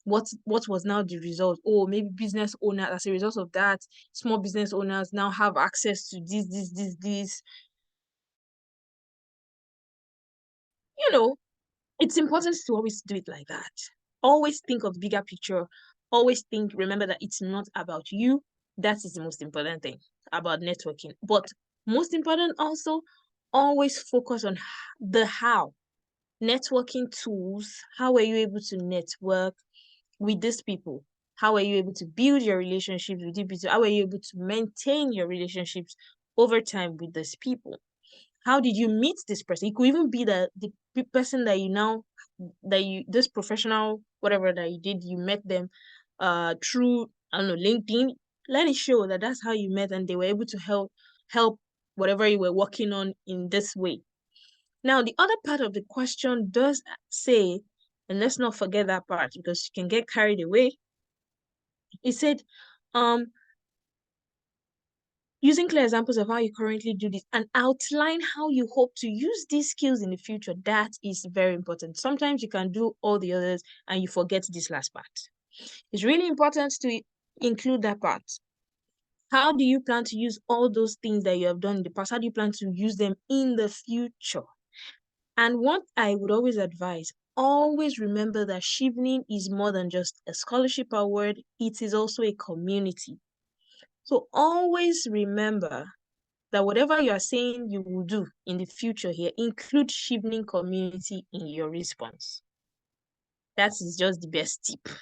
What was now the result? Oh, maybe business owner, as a result of that, small business owners now have access to this. You know, it's important to always do it like that. Always think of the bigger picture. Always remember that it's not about you. That is the most important thing about networking. But most important also, always focus on the how. Networking tools. How are you able to network with these people? How are you able to build your relationships with these people? How are you able to maintain your relationships over time with these people? How did you meet this person? It could even be the person that you now, this professional, whatever that you did, you met them through, I don't know, LinkedIn. Let it show that that's how you met, and they were able to help whatever you were working on in this way. Now, the other part of the question does say, and let's not forget that part because you can get carried away. It said, using clear examples of how you currently do this and outline how you hope to use these skills in the future. That is very important. Sometimes you can do all the others and you forget this last part. It's really important to include that part. How do you plan to use all those things that you have done in the past? How do you plan to use them in the future? And what I would always advise, always remember that Chevening is more than just a scholarship award. It is also a community. So always remember that whatever you are saying you will do in the future here, include Chevening community in your response. That is just the best tip.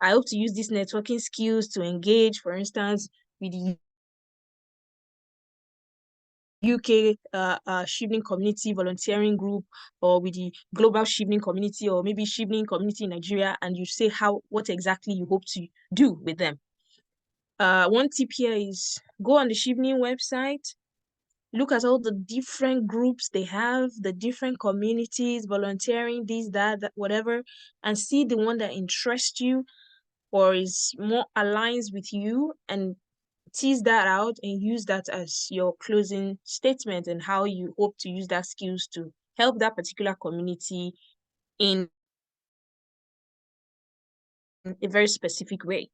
I hope to use these networking skills to engage, for instance, with the UK Chevening community volunteering group, or with the global Chevening community, or maybe Chevening community in Nigeria, and you say what exactly you hope to do with them. One tip here is go on the Chevening website, look at all the different groups they have, the different communities, volunteering, this, that, whatever, and see the one that interests you or is more aligns with you, and tease that out and use that as your closing statement and how you hope to use that skills to help that particular community in a very specific way.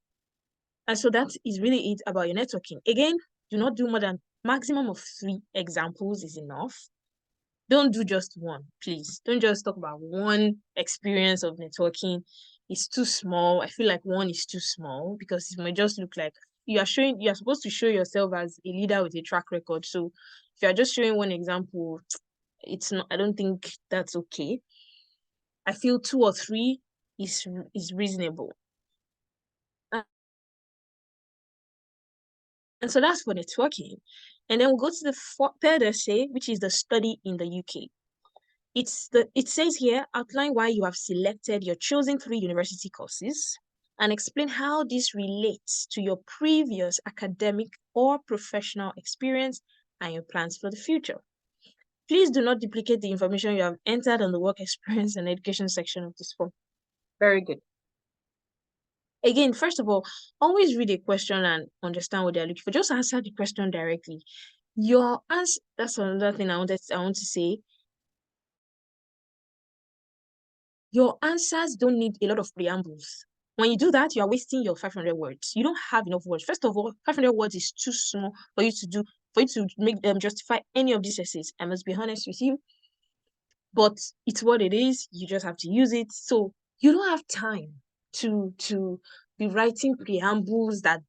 And so that is really it about your networking. Again, do not do more than maximum of 3 examples is enough. Don't do just one, please. Don't just talk about one experience of networking. It's too small. I feel like one is too small because it might just look like you are supposed to show yourself as a leader with a track record. So if you are just showing one example, it's not, I don't think that's okay. I feel 2 or 3 is reasonable. And so that's for networking. And then we'll go to the third essay, which is the study in the UK. It says here, outline why you have selected your chosen 3 university courses and explain how this relates to your previous academic or professional experience and your plans for the future. Please do not duplicate the information you have entered on the work experience and education section of this form. Very good. Again, first of all, always read a question and understand what they're looking for. Just answer the question directly. Your answer, that's another thing I want to say. Your answers don't need a lot of preambles. When you do that, you are wasting your 500 words. You don't have enough words. First of all, 500 words is too small for you to make them justify any of these essays. I must be honest with you. But it's what it is. You just have to use it. So you don't have time to be writing preambles that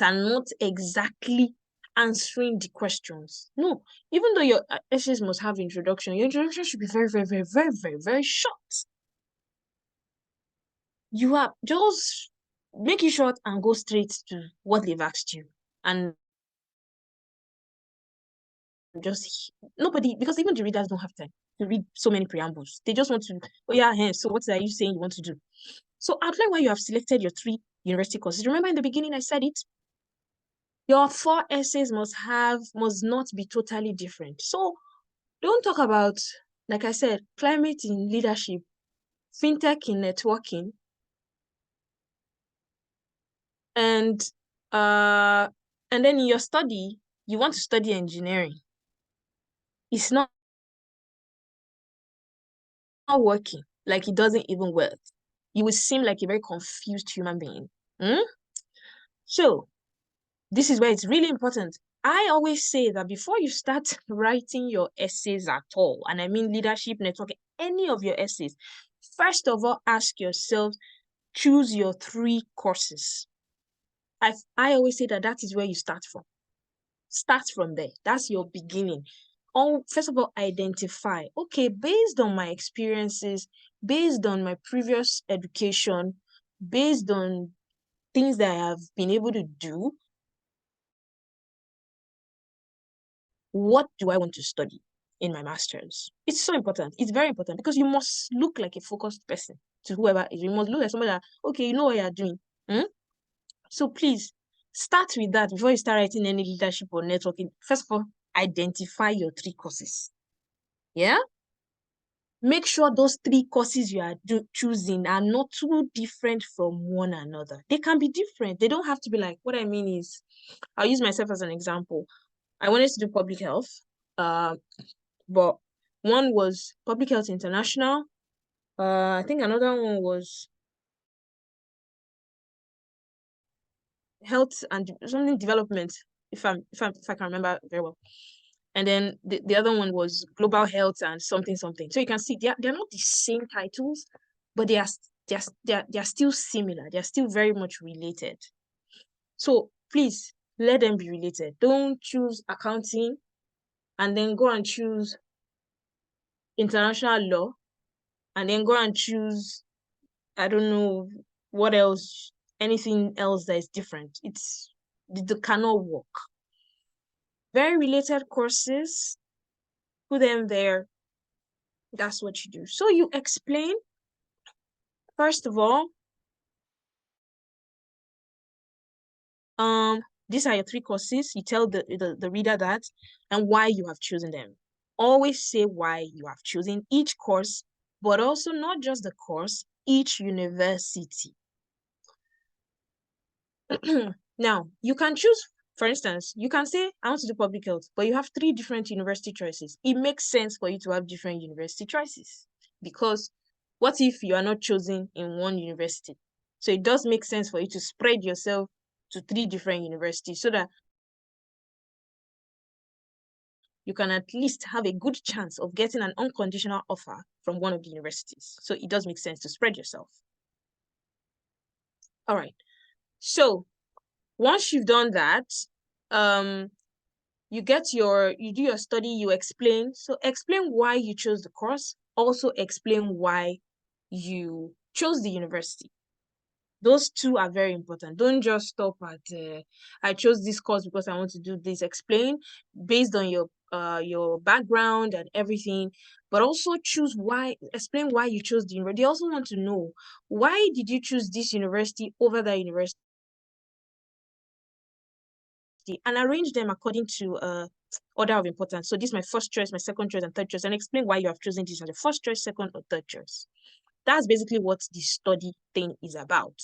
are not exactly answering the questions. No, even though your essays must have introduction, your introduction should be very, very, very, very, very, very short. You are just make it short and go straight to what they've asked you. And just nobody, because even the readers don't have time to read so many preambles. They just want to, oh yeah, so what are you saying you want to do? So outline why you have selected your 3 university courses. Remember in the beginning I said it. Your 4 essays must not be totally different. So don't talk about, like I said, climate in leadership, fintech in networking, and then in your study, you want to study engineering. It's not working. Like, it doesn't even work. You will seem like a very confused human being. So this is where it's really important. I always say that before you start writing your essays at all, and I mean leadership, networking, any of your essays, first of all, ask yourself, choose your 3 courses. I always say that is where you start from. Start from there. That's your beginning. First of all, identify, okay, based on my experiences, based on my previous education, based on things that I have been able to do, what do I want to study in my master's? It's so important. It's very important because you must look like a focused person to whoever is. You must look like somebody that, okay, you know what you're doing. So please start with that before you start writing any leadership or networking. First of all, identify your 3 courses. Yeah? Make sure those 3 courses you are choosing are not too different from one another. They can be different. They don't have to be like, what I mean is, I'll use myself as an example. I wanted to do public health, but one was Public Health International. I think another one was Health and something development, if I can remember very well. And then the other one was Global Health and something something. So you can see they're not the same titles, but they are still similar. They're still very much related. So please let them be related. Don't choose accounting and then go and choose international law and then go and choose, I don't know what else, anything else that is different. It cannot work. Very related courses, put them there. That's what you do. So you explain, first of all, these are your 3 courses. You tell the reader that and why you have chosen them. Always say why you have chosen each course, but also not just the course, each university. Now, you can choose, for instance, you can say, I want to do public health, but you have 3 different university choices. It makes sense for you to have different university choices because what if you are not chosen in one university? So it does make sense for you to spread yourself to 3 different universities so that you can at least have a good chance of getting an unconditional offer from one of the universities. So it does make sense to spread yourself. All right. So once you've done that, you do your study, you explain. So explain why you chose the course. Also explain why you chose the university. Those 2 are very important. Don't just stop at, I chose this course because I want to do this. Explain based on your background and everything, but also explain why you chose the university. They also want to know, why did you choose this university over that university? And arrange them according to order of importance. So this is my first choice, my second choice, and third choice, and explain why you have chosen this as the first choice, second, or third choice. That's basically what the study thing is about.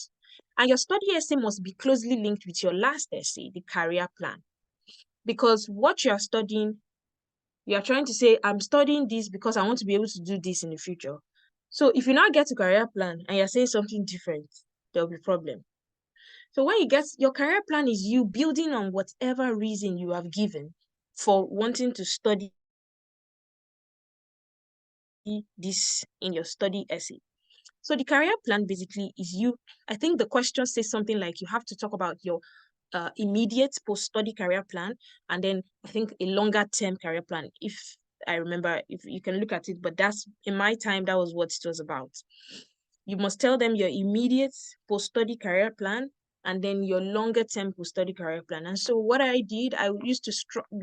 And your study essay must be closely linked with your last essay, the career plan. Because what you are studying, you are trying to say, I'm studying this because I want to be able to do this in the future. So if you now get to career plan and you're saying something different, there'll be a problem. So when you get your career plan is you building on whatever reason you have given for wanting to study this in your study essay. So the career plan basically is I think the question says something like you have to talk about your immediate post-study career plan, and then I think a longer term career plan, if I remember, if you can look at it, but that's, in my time, that was what it was about. You must tell them your immediate post-study career plan and then your longer term post-study career plan. And so what I did, I used to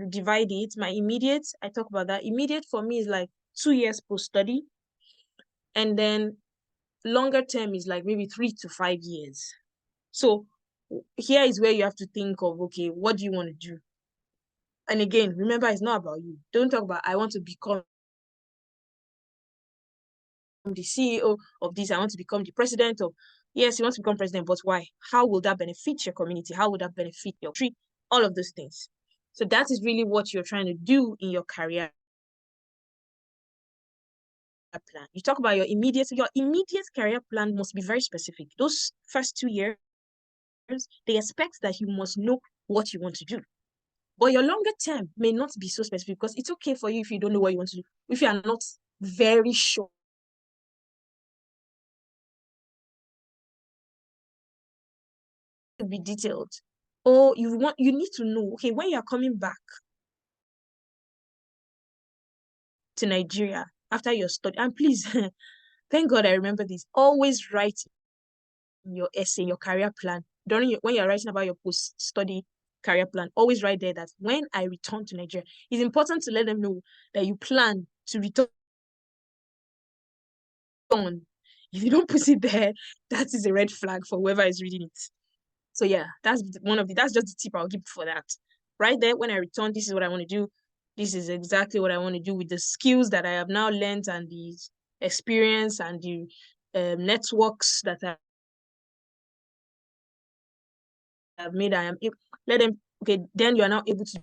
divide it. My immediate, I talk about that. Immediate for me is like 2 years post-study. And then longer term is like maybe 3 to 5 years. So here is where you have to think of, okay, what do you want to do? And again, remember, it's not about you. Don't talk about, I want to become the CEO of this, I want to become the president of. Yes, you want to become president, but why? How will that benefit your community? How will that benefit your country? All of those things. So that is really what you're trying to do in your career plan. You talk about your immediate career plan must be very specific. Those first 2 years, they expect that you must know what you want to do. But your longer term may not be so specific, because it's okay for you if you don't know what you want to do. If you are not very sure, to be detailed. Or you need to know, okay, when you're coming back to Nigeria after your study, and please, thank God I remember this, always write your essay, your career plan, when you're writing about your post-study career plan, always write there that when I return to Nigeria, it's important to let them know that you plan to return. If you don't put it there, that is a red flag for whoever is reading it. So yeah, that's just the tip I'll give for that. Right there, when I return, this is what I want to do. This is exactly what I want to do with the skills that I have now learned, and the experience and the networks that I have made. Let them, okay, then you are now able to.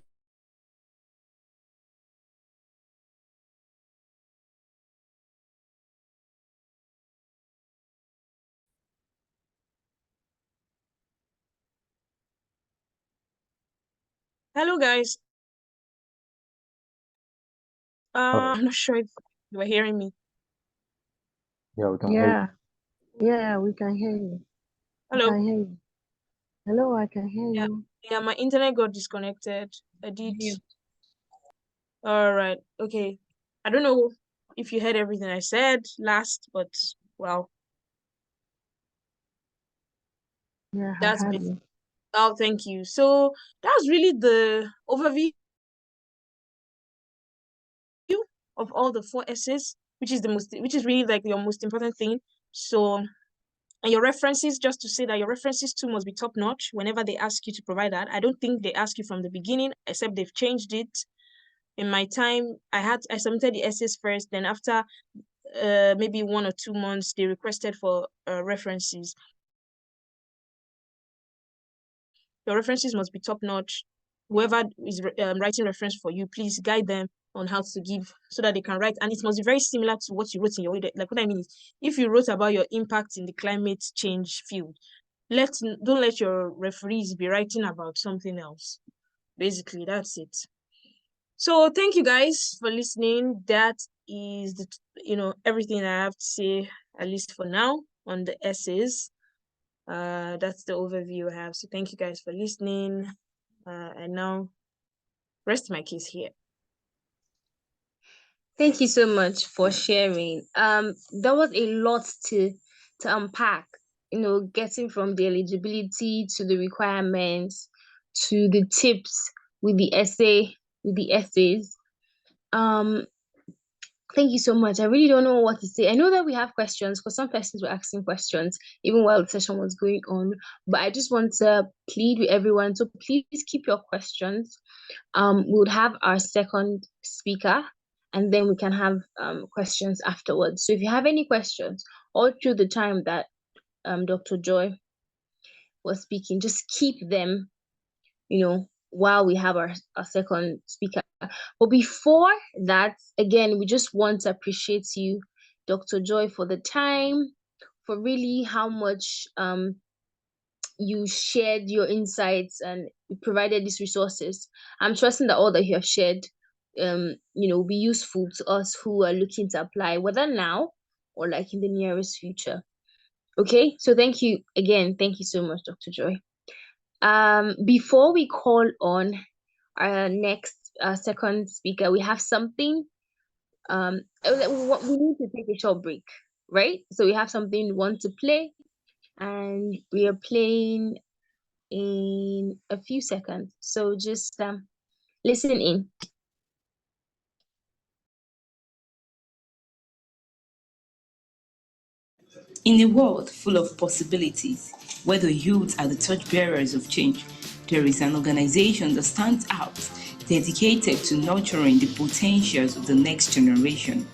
Hello guys. Oh, I'm not sure if you were hearing me. yeah, we can hear you. Yeah, we can hear you. We Hello. can hear you. Hello, I can hear Yeah, you. yeah, my internet got disconnected. I did. All right. Okay. I don't know if you heard everything I said last, but well, Yeah, I that's heard been. you. Oh, thank you. So that's really the overview of all the 4 essays, which is really like your most important thing. So, and your references, just to say that your references too must be top notch whenever they ask you to provide that. I don't think they ask you from the beginning, except they've changed it. In my time, I submitted the essays first, then after maybe 1 or 2 months, they requested for references. Your references must be top notch. Whoever is writing reference for you, please guide them on how to give, so that they can write. And it must be very similar to what you wrote in your, like, what I mean is, if you wrote about your impact in the climate change field, don't let your referees be writing about something else. Basically, that's it. So thank you guys for listening. That is everything I have to say, at least for now, on the essays. That's the overview I have. So thank you guys for listening. And now rest my case here. Thank you so much for sharing. There was a lot to unpack, getting from the eligibility to the requirements to the tips with the essays. Um, thank you so much. I really don't know what to say. I know that we have questions, because some persons were asking questions even while the session was going on, but I just want to plead with everyone, so please keep your questions. We would have our second speaker, and then we can have questions afterwards. So if you have any questions all through the time that Dr. Joy was speaking, just keep them, while we have our second speaker. But before that, again, we just want to appreciate you, Dr. Joy, for the time, for really how much you shared your insights and you provided these resources. I'm trusting that all that you have shared, will be useful to us who are looking to apply, whether now or like in the nearest future. Okay, so thank you again. Thank you so much, Dr. Joy. Before we call on our next second speaker, we have something. We need to take a short break, right? So we have something we want to play, and we are playing in a few seconds. So just listen in. In a world full of possibilities, where the youth are the torchbearers of change, there is an organization that stands out, dedicated to nurturing the potentials of the next generation.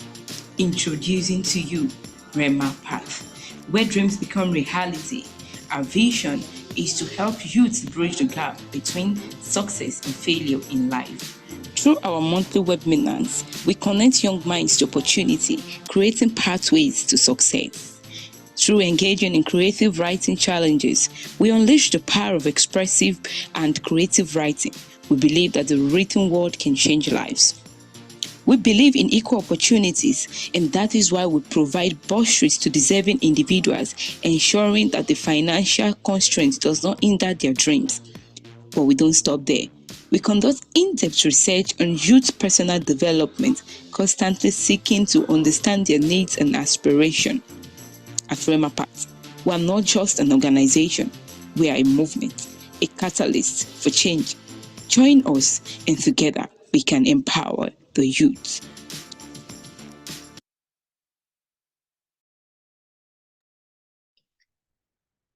Introducing to you Rema Path, where dreams become reality. Our vision is to help youth bridge the gap between success and failure in life. Through our monthly webinars, we connect young minds to opportunity, creating pathways to success. Through engaging in creative writing challenges, we unleash the power of expressive and creative writing. We believe that the written word can change lives. We believe in equal opportunities, and that is why we provide bursaries to deserving individuals, ensuring that the financial constraints does not hinder their dreams. But we don't stop there. We conduct in-depth research on youth personal development, constantly seeking to understand their needs and aspirations. At Rema Path, we are not just an organization, we are a movement, a catalyst for change. Join us, and together we can empower the youth.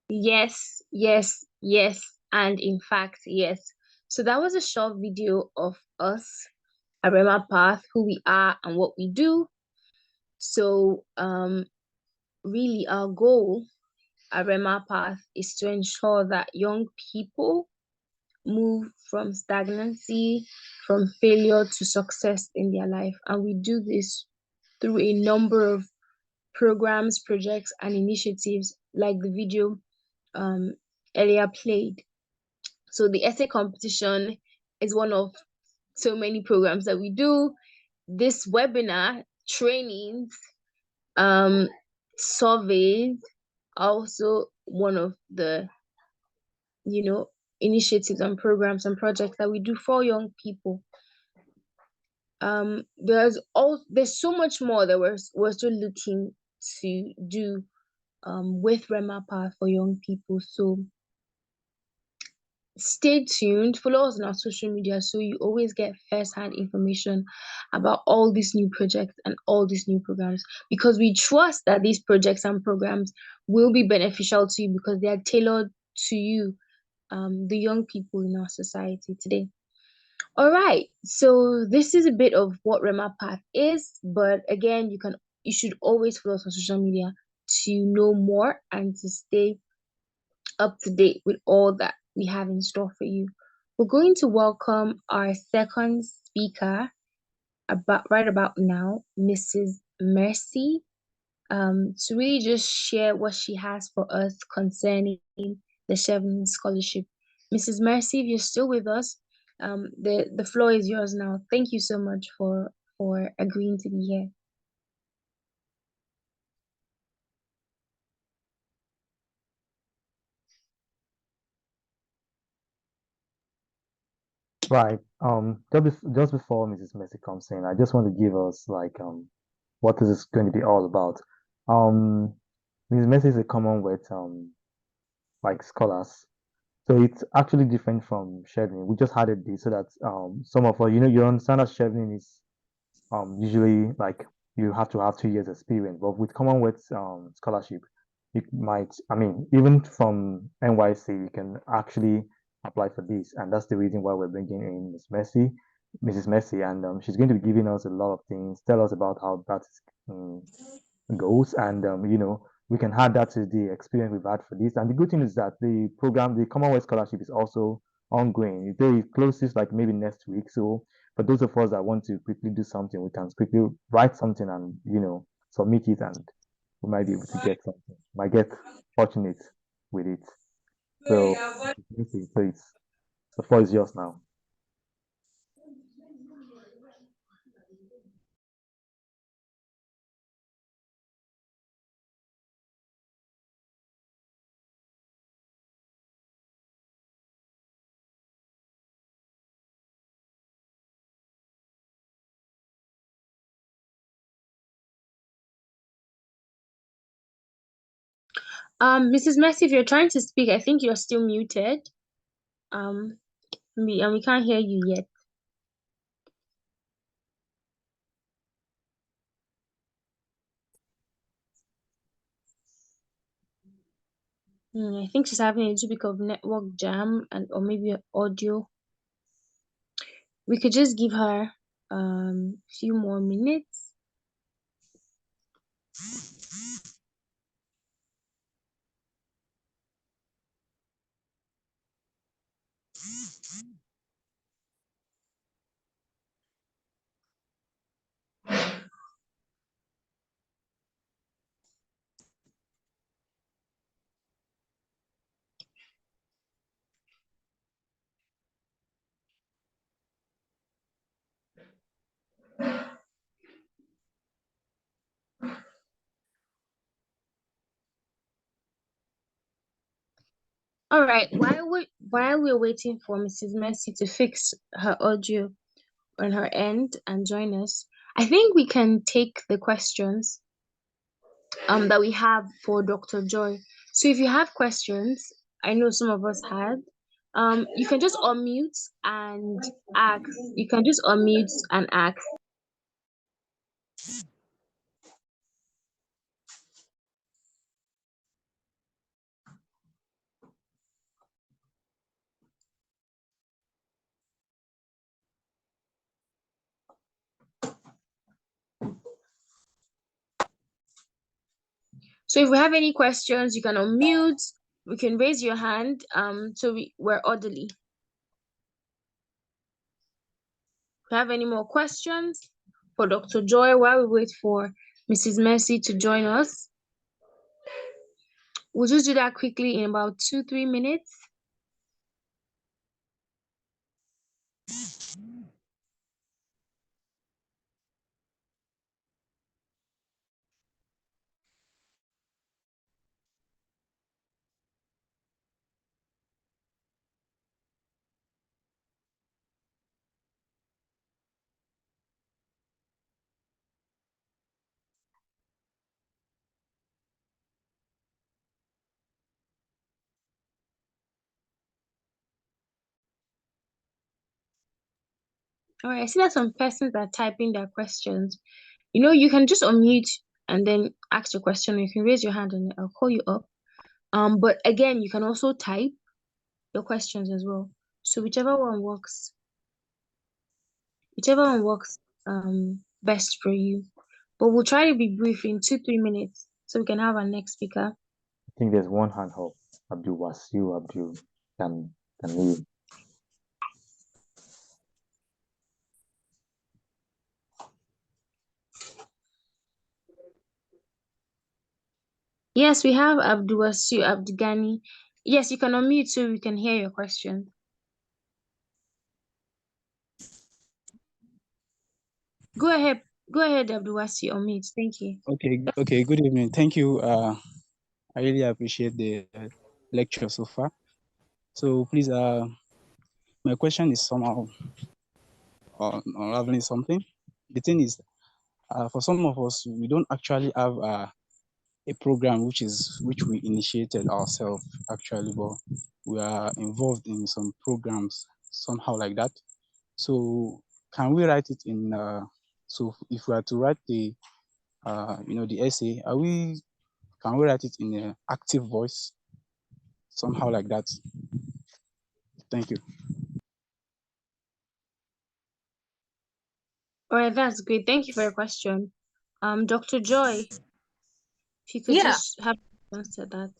Yes, yes, yes, and in fact, yes. So that was a short video of us at Rema Path, who we are and what we do. So really our goal at Rema Path is to ensure that young people move from stagnancy, from failure to success in their life. And we do this through a number of programs, projects, and initiatives like the video earlier played. So the essay competition is one of so many programs that we do. This webinar, trainings, surveys, also one of the initiatives and programs and projects that we do for young people. There's so much more that we're still looking to do with Rema Path for young people. So stay tuned, follow us on our social media so you always get first-hand information about all these new projects and all these new programs, because we trust that these projects and programs will be beneficial to you because they are tailored to you, the young people in our society today. All right, so this is a bit of what Rema Path is, but again, you should always follow us on social media to know more and to stay up to date with all that we have in store for you. We're going to welcome our second speaker right about now, Mrs. Mercy, to really just share what she has for us concerning the Chevening Scholarship. Mrs. Mercy, if you're still with us, the floor is yours now. Thank you so much for agreeing to be here. Right. Just before Mrs. Messi comes in, I just want to give us like what is this going to be all about. Um, Mrs. Messi is a Commonwealth like scholars, so it's actually different from Chevening. We just added this so that some of us, you understand that Chevening is usually like you have to have 2 years experience, but with Commonwealth scholarship, you might, I mean, even from NYC, you can actually apply for this, and that's the reason why we're bringing in Mrs. Messi, and she's going to be giving us a lot of things, tell us about how that goes, and we can add that to the experience we've had for this. And the good thing is that the program, the Commonwealth Scholarship, is also ongoing. It closes like maybe next week, so for those of us that want to quickly do something, we can quickly write something and submit it, and we might be able to get something. Might get fortunate with it. So, it's the floor is yours now. Mrs. Mercy, if you're trying to speak, I think you're still muted. We can't hear you yet. I think she's having a little bit of network jam or maybe audio. We could just give her a few more minutes. All right, while we're waiting for Mrs. Mercy to fix her audio on her end and join us, I think we can take the questions that we have for Dr. Joy. So if you have questions, I know some of us had, you can just unmute and ask. You can just unmute and ask. So if we have any questions, you can unmute. We can raise your hand. So we're orderly. If you have any more questions for Dr. Joy while we wait for Mrs. Mercy to join us, we'll just do that quickly in about 2-3 minutes. All right, I see that some persons are typing their questions. You can just unmute and then ask your question, or you can raise your hand and I'll call you up. But again, you can also type your questions as well. So whichever one works best for you. But we'll try to be brief in 2-3 minutes so we can have our next speaker. I think there's one hand up. Abdul Wasiu Abdul can leave. Yes, we have Abdulwasiu Abdugani. Yes, you can unmute so we can hear your question. Go ahead, Abdulwasiu, unmute. Thank you. Okay, good evening. Thank you. I really appreciate the lecture so far. So please, my question is somehow unraveling something. The thing is, for some of us, we don't actually have a program which we initiated ourselves actually, but we are involved in some programs somehow like that. So can we write it in? So if we are to write the the essay, can we write it in an active voice, somehow like that? Thank you. All right, that's great. Thank you for your question. Dr. Joy, if you could just have answer that.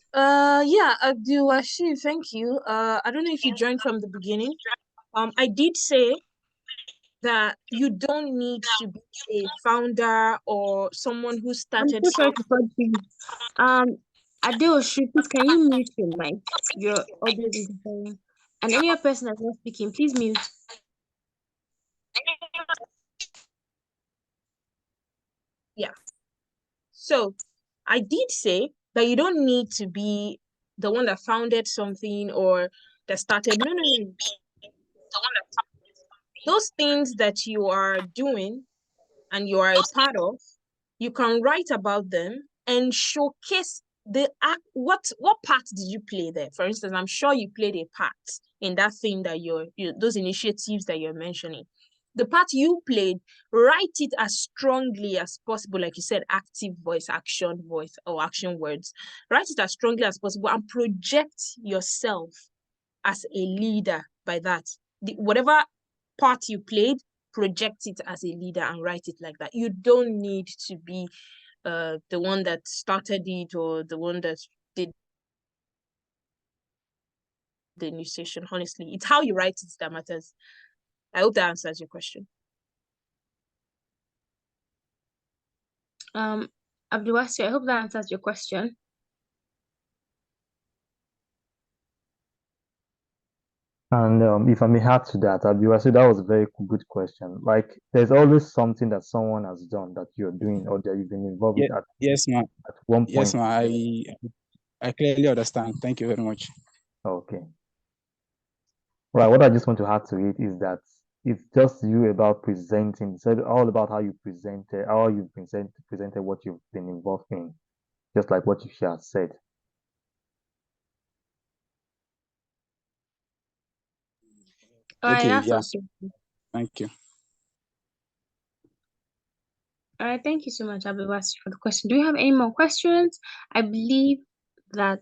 Yeah, Abdulwashir, thank you. I don't know if you joined from the beginning. I did say that you don't need to be a founder or someone who I'm started so sorry to cut you. Adeoshi, please can you mute your mic? Your audio is interfering. And any other person that's not speaking, please mute. Yeah. So I did say that you don't need to be the one that founded something or that started. No. Those things that you are doing and you are a part of, you can write about them and showcase the act. What part did you play there? For instance, I'm sure you played a part in that thing that those initiatives that you're mentioning. the part you played, write it as strongly as possible. Like you said, active voice, or action words. Write it as strongly as possible and project yourself as a leader by that. Whatever part you played, project it as a leader and write it like that. You don't need to be the one that started it or the one that did the initiation. Honestly, it's how you write it that matters. I hope that answers your question. Abdulwasi, I hope that answers your question. And if I may add to that, Abdulwasi, that was a very good question. Like, there's always something that someone has done that you're doing or that you've been involved with Yes, ma'am. at one point. Yes, ma'am. I clearly understand. Thank you very much. Okay. Right. What I just want to add to it is that it's just you about presenting. It's all about how you presented, how you presented what you've been involved in, just like what you have said. All right, Okay, that's yeah. also. Thank you. All right, thank you so much, Abdulwasi, for the question. Do we have any more questions? I believe that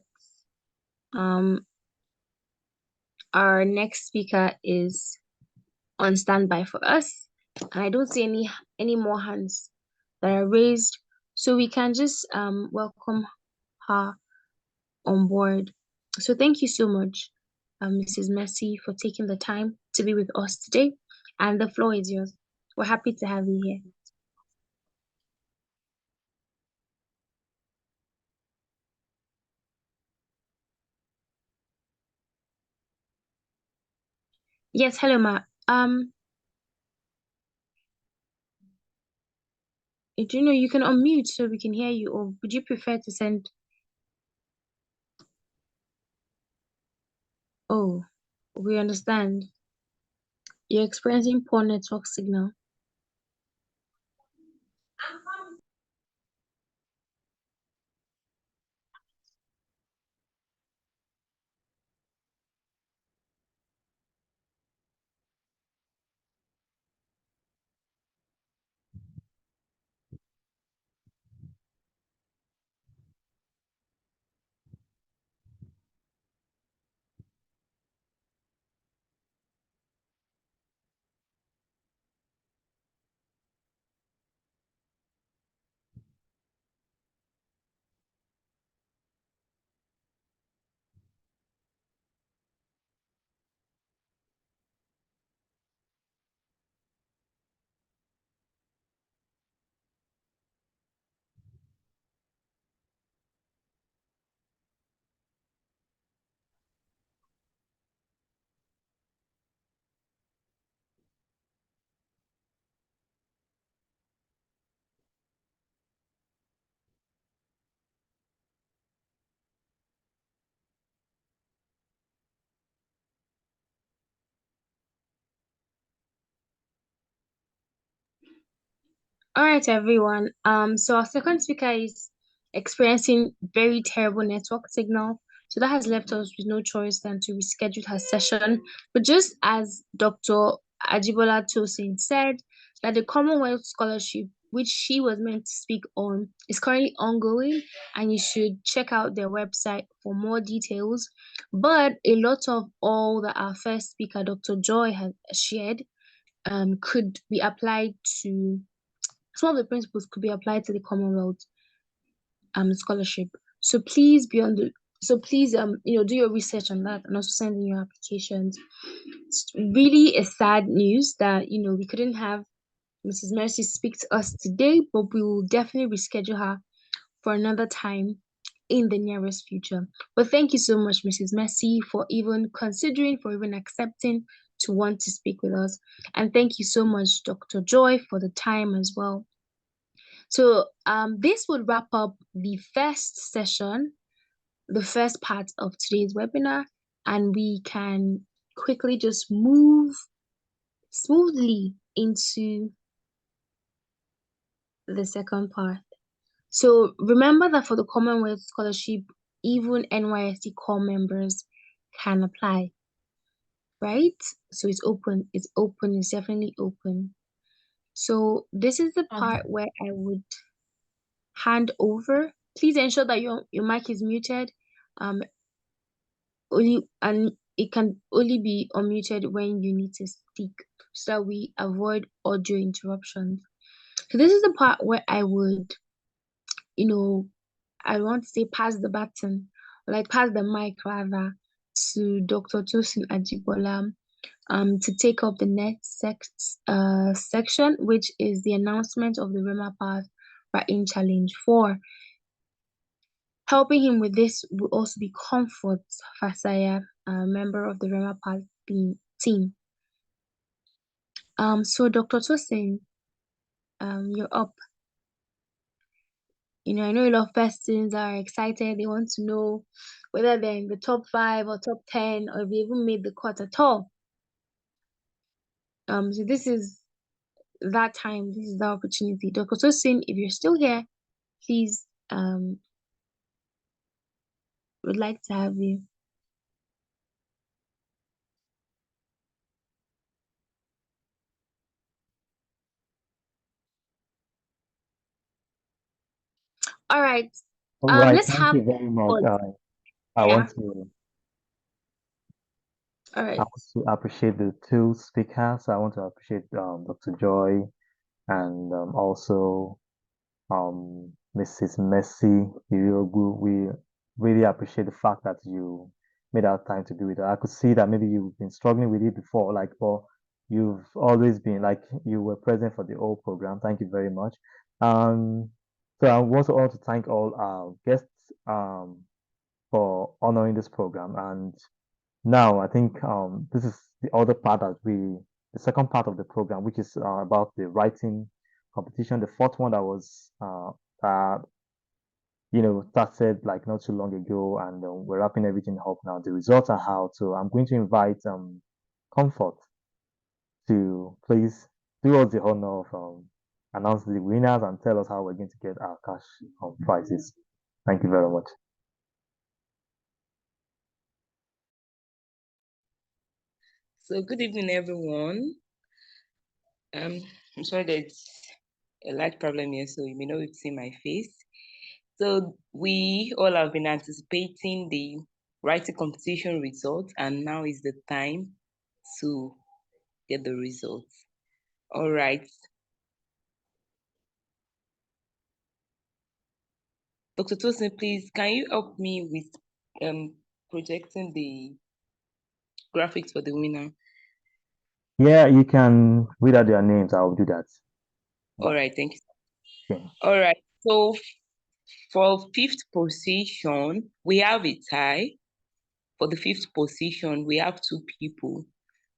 our next speaker is on standby for us, and I don't see any more hands that are raised, so we can just welcome her on board. So thank you so much, Mrs. Mercy, for taking the time to be with us today, and the floor is yours. We're happy to have you here. Yes, hello, ma. Do you know you can unmute so we can hear you, or would you prefer to send? Oh, we understand. You're experiencing poor network signal. All right, everyone. So our second speaker is experiencing very terrible network signal. So that has left us with no choice than to reschedule her session. But just as Dr. Ajibola Tosin said, that the Commonwealth Scholarship, which she was meant to speak on, is currently ongoing, and you should check out their website for more details. But a lot of all that our first speaker, Dr. Joy, has shared, could be applied to some of the principles could be applied to the Commonwealth scholarship. So please do your research on that and also send in your applications. It's really a sad news that we couldn't have Mrs. Mercy speak to us today, but we will definitely reschedule her for another time in the nearest future. But thank you so much, Mrs. Mercy, for even accepting to want to speak with us. And thank you so much, Dr. Joy, for the time as well. So this would wrap up the first session, the first part of today's webinar, and we can quickly just move smoothly into the second part. So remember that for the Commonwealth Scholarship, even NYSC core members can apply. right? So it's open, it's definitely open. So this is the part where I would hand over. Please ensure that your mic is muted. And it can only be unmuted when you need to speak so that we avoid audio interruptions. So this is the part where I would, I want to say pass the baton, like pass the mic rather, to Dr. Tosin Ajibola to take up the next section, which is the announcement of the Rema Path Writing Challenge 4. Helping him with this will also be Comfort Fasaya, a member of the Rema Path team. So Dr. Tosin, you're up. I know a lot of persons are excited. They want to know whether they're in the top 5 or top 10 or if they even made the cut at all. So this is that time. This is the opportunity. Dr. Tosin, if you're still here, please, would like to have you. All right. All right, Let's thank have you very much. I yeah. want to All I right. want to appreciate the two speakers. I want to appreciate Dr. Joy and also Mrs. Messi Iriogu. We really appreciate the fact that you made out time to be with us. I could see that maybe you've been struggling with it before, but you've always been like you were present for the whole program. Thank you very much. So I want to also thank all our guests for honoring this program. And now I think this is the other part the second part of the program, which is about the writing competition. The fourth one that was started like not too long ago, and we're wrapping everything up now. The results are out, so I'm going to invite Comfort to please do us the honor of announce the winners and tell us how we're going to get our cash prizes. Thank you very much. So good evening, everyone. I'm sorry there's a light problem here, so you may not see my face. So we all have been anticipating the writing competition results, and now is the time to get the results. All right. Dr. Tosin, please, can you help me with projecting the graphics for the winner? Yeah, you can read out their names. I'll do that. All right, thank you. Okay. All right, so for fifth position, we have a tie. For the fifth position, we have two people,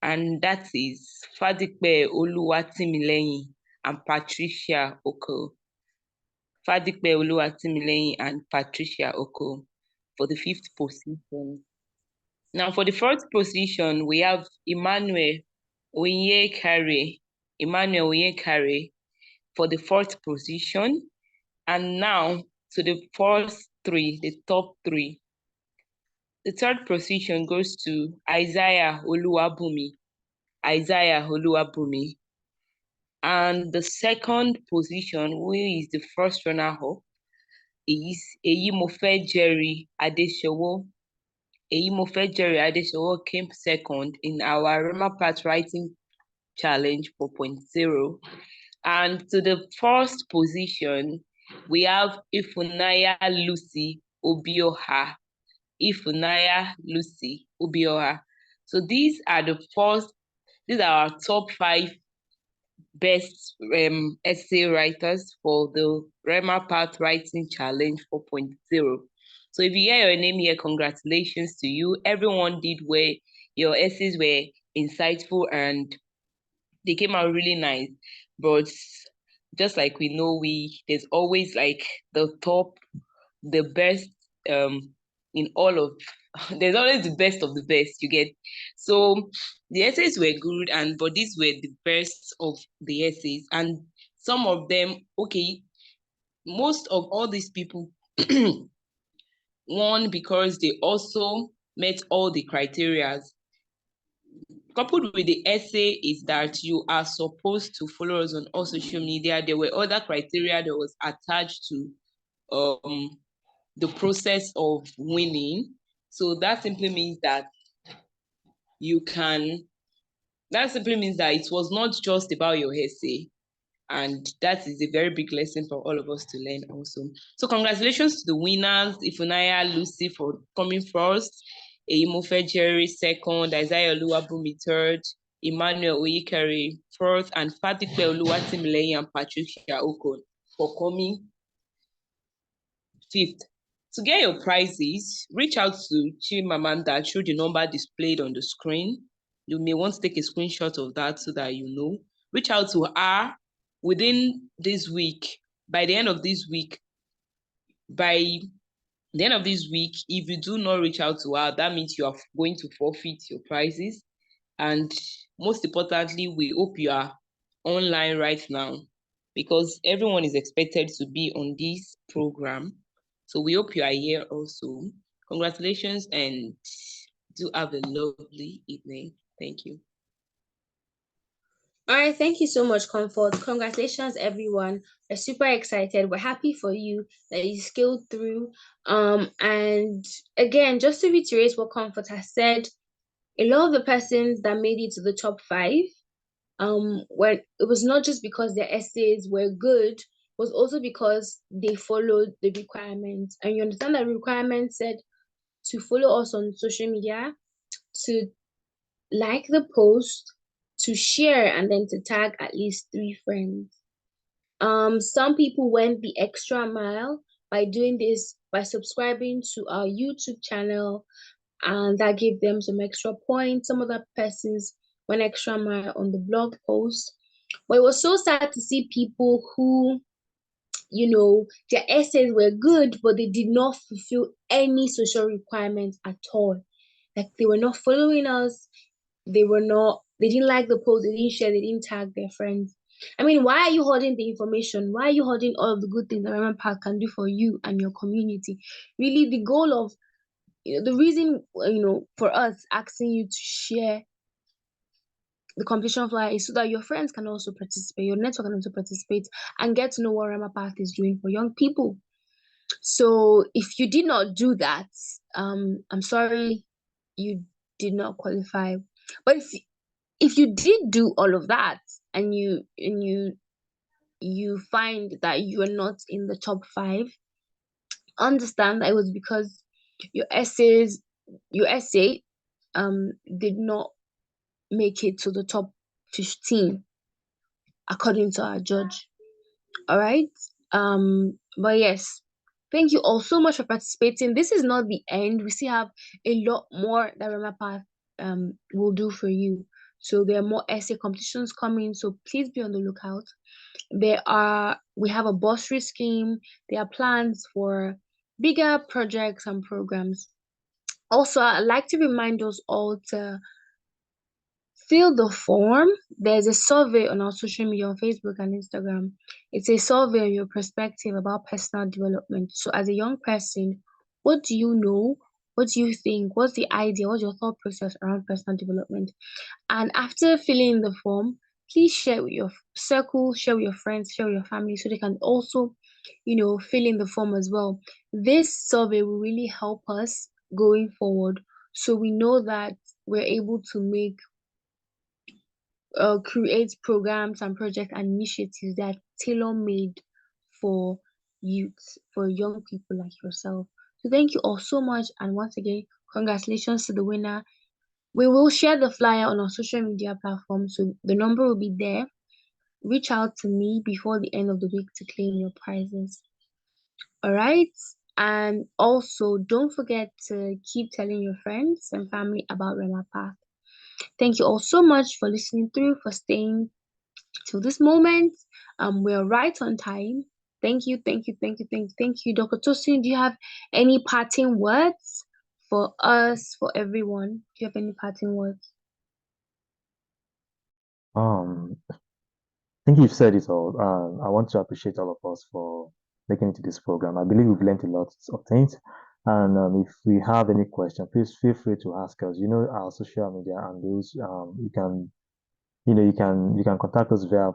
and that is Fadipe Oluwatimileyin and Patricia Oko. Fadipe Oluwatimileyin and Patricia Oko for the fifth position. Now, for the fourth position, we have Emmanuel Onyekare. Emmanuel Onyekare for the fourth position. And now to the first three, the top three. The third position goes to Isaiah Oluwabumi. Isaiah Oluwabumi. And the second position, who is the first runner-up, is Eyimofe Jerry Adeshowo. Eyimofe Jerry Adeshowo came second in our Rema Path Writing Challenge 4.0. And to the first position, we have Ifunaya Lucy Obioha. Ifunaya Lucy Obioha. So these are our top 5 best essay writers for the Rema Path Writing Challenge 4.0. So if you hear your name here, congratulations to you. Everyone did well. Your essays were insightful and they came out really nice. But just like we know, there's always like the top, the best in all of there's always the best of the best, you get. So the essays were good, but these were the best of the essays. And some of them, okay, most of all these people won because they also met all the criteria. Coupled with the essay is that you are supposed to follow us on all social media. There were other criteria that was attached to the process of winning. So that simply means that it was not just about your essay. And that is a very big lesson for all of us to learn also. So congratulations to the winners, Ifunaya Lucy for coming first, Eyimofe Jerry second, Isaiah Oluwabumi third, Emmanuel Oyikere fourth, and Fatipe Oluwatimileyin and Patricia Okon for coming fifth. To get your prizes, reach out to Chimamanda through the number displayed on the screen. You may want to take a screenshot of that so that you know. Reach out to her within this week. By the end of this week, if you do not reach out to her, that means you are going to forfeit your prizes. And most importantly, we hope you are online right now, because everyone is expected to be on this program. So we hope you are here also. Congratulations, and do have a lovely evening. Thank you. All right, thank you so much, Comfort. Congratulations, everyone. We're super excited. We're happy for you that you scaled through. And again, just to reiterate what Comfort has said, a lot of the persons that made it to the top 5, when it was not just because their essays were good, it was also because they followed the requirements. And you understand that requirement said to follow us on social media, to like the post, to share, and then to tag at least 3 friends. Some people went the extra mile by doing this, by subscribing to our YouTube channel, and that gave them some extra points. Some other persons went extra mile on the blog post. But it was so sad to see people who, their essays were good, but they did not fulfill any social requirements at all. Like, they were not following us. They didn't like the post, they didn't share, they didn't tag their friends. I mean, why are you holding the information? Why are you holding all of the good things that Rema Park can do for you and your community? Really, the goal of, the reason, for us asking you to share the competition flyer is so that your friends can also participate, your network can also participate, and get to know what Rema Park is doing for young people. So if you did not do that, I'm sorry, you did not qualify. But if you did do all of that, and you find that you are not in the top 5, understand that it was because your essay did not make it to the top 15 according to our judge. All right. But yes, thank you all so much for participating. This is not the end. We still have a lot more that Rema Path will do for you. So there are more essay competitions coming, so please be on the lookout. We have a bursary scheme. There are plans for bigger projects and programs. Also, I'd like to remind us all to fill the form. There's a survey on our social media on Facebook and Instagram. It's a survey on your perspective about personal development. So as a young person, what do you know? What do you think? What's the idea? What's your thought process around personal development? And after filling the form, please share with your circle, share with your friends, share with your family, so they can also, fill in the form as well. This survey will really help us going forward, so we know that we're able to create programs and projects and initiatives that are tailor-made for youth, for young people like yourself. So thank you all so much, and once again, congratulations to the winner. We will share the flyer on our social media platform, so the number will be there. Reach out to me before the end of the week to claim your prizes. All right. And also, don't forget to keep telling your friends and family about Rema Path. Thank you all so much for listening through, for staying till this moment. We're right on time. Thank you. Dr. Tosin, do you have any parting words for us, for everyone? Do you have any parting words? I think you've said it all. I want to appreciate all of us for making it to this program. I believe we've learned a lot of things. And if we have any question, please feel free to ask us. You know our social media and those you can contact us via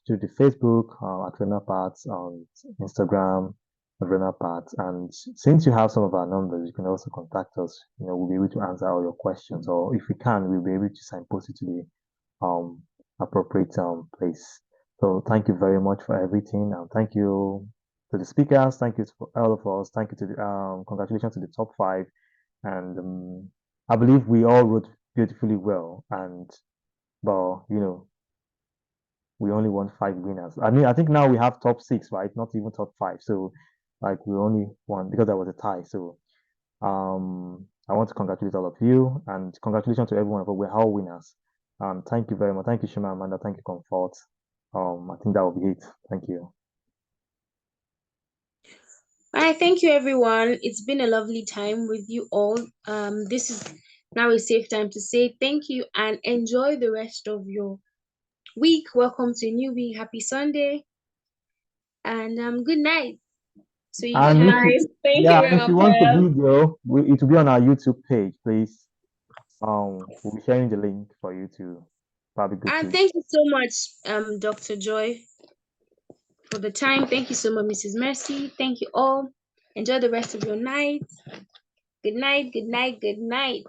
through the Facebook at Rena Parts, on Instagram at Rena Parts, and since you have some of our numbers, you can also contact us. We'll be able to answer all your questions, or if we can, we'll be able to signpost it to the appropriate place. So thank you very much for everything, and thank you to the speakers. Thank you to all of us. Thank you to the congratulations to the top five, and I believe we all wrote beautifully well, and but we only want five winners. I mean, I think now we have top six, right? Not even top five. So, like, we only won because there was a tie. So, I want to congratulate all of you and congratulations to everyone. But we're all winners. Thank you very much. Thank you, Shima Amanda. Thank you, Comfort. I think that will be it. Thank you. All right, thank you, everyone. It's been a lovely time with you all. This is now a safe time to say thank you and enjoy the rest of your week. Welcome to a new week. Happy Sunday, and good night. So you And can Thank yeah, you, and if Rema you want the Pile. video, it will be on our YouTube page, please. We'll be sharing the link for you to probably go and to. thank you so much, Dr. Joy, for the time. Thank you so much, Mrs. Mercy. Thank you all. Enjoy the rest of your night. Good night. Good night. Good night.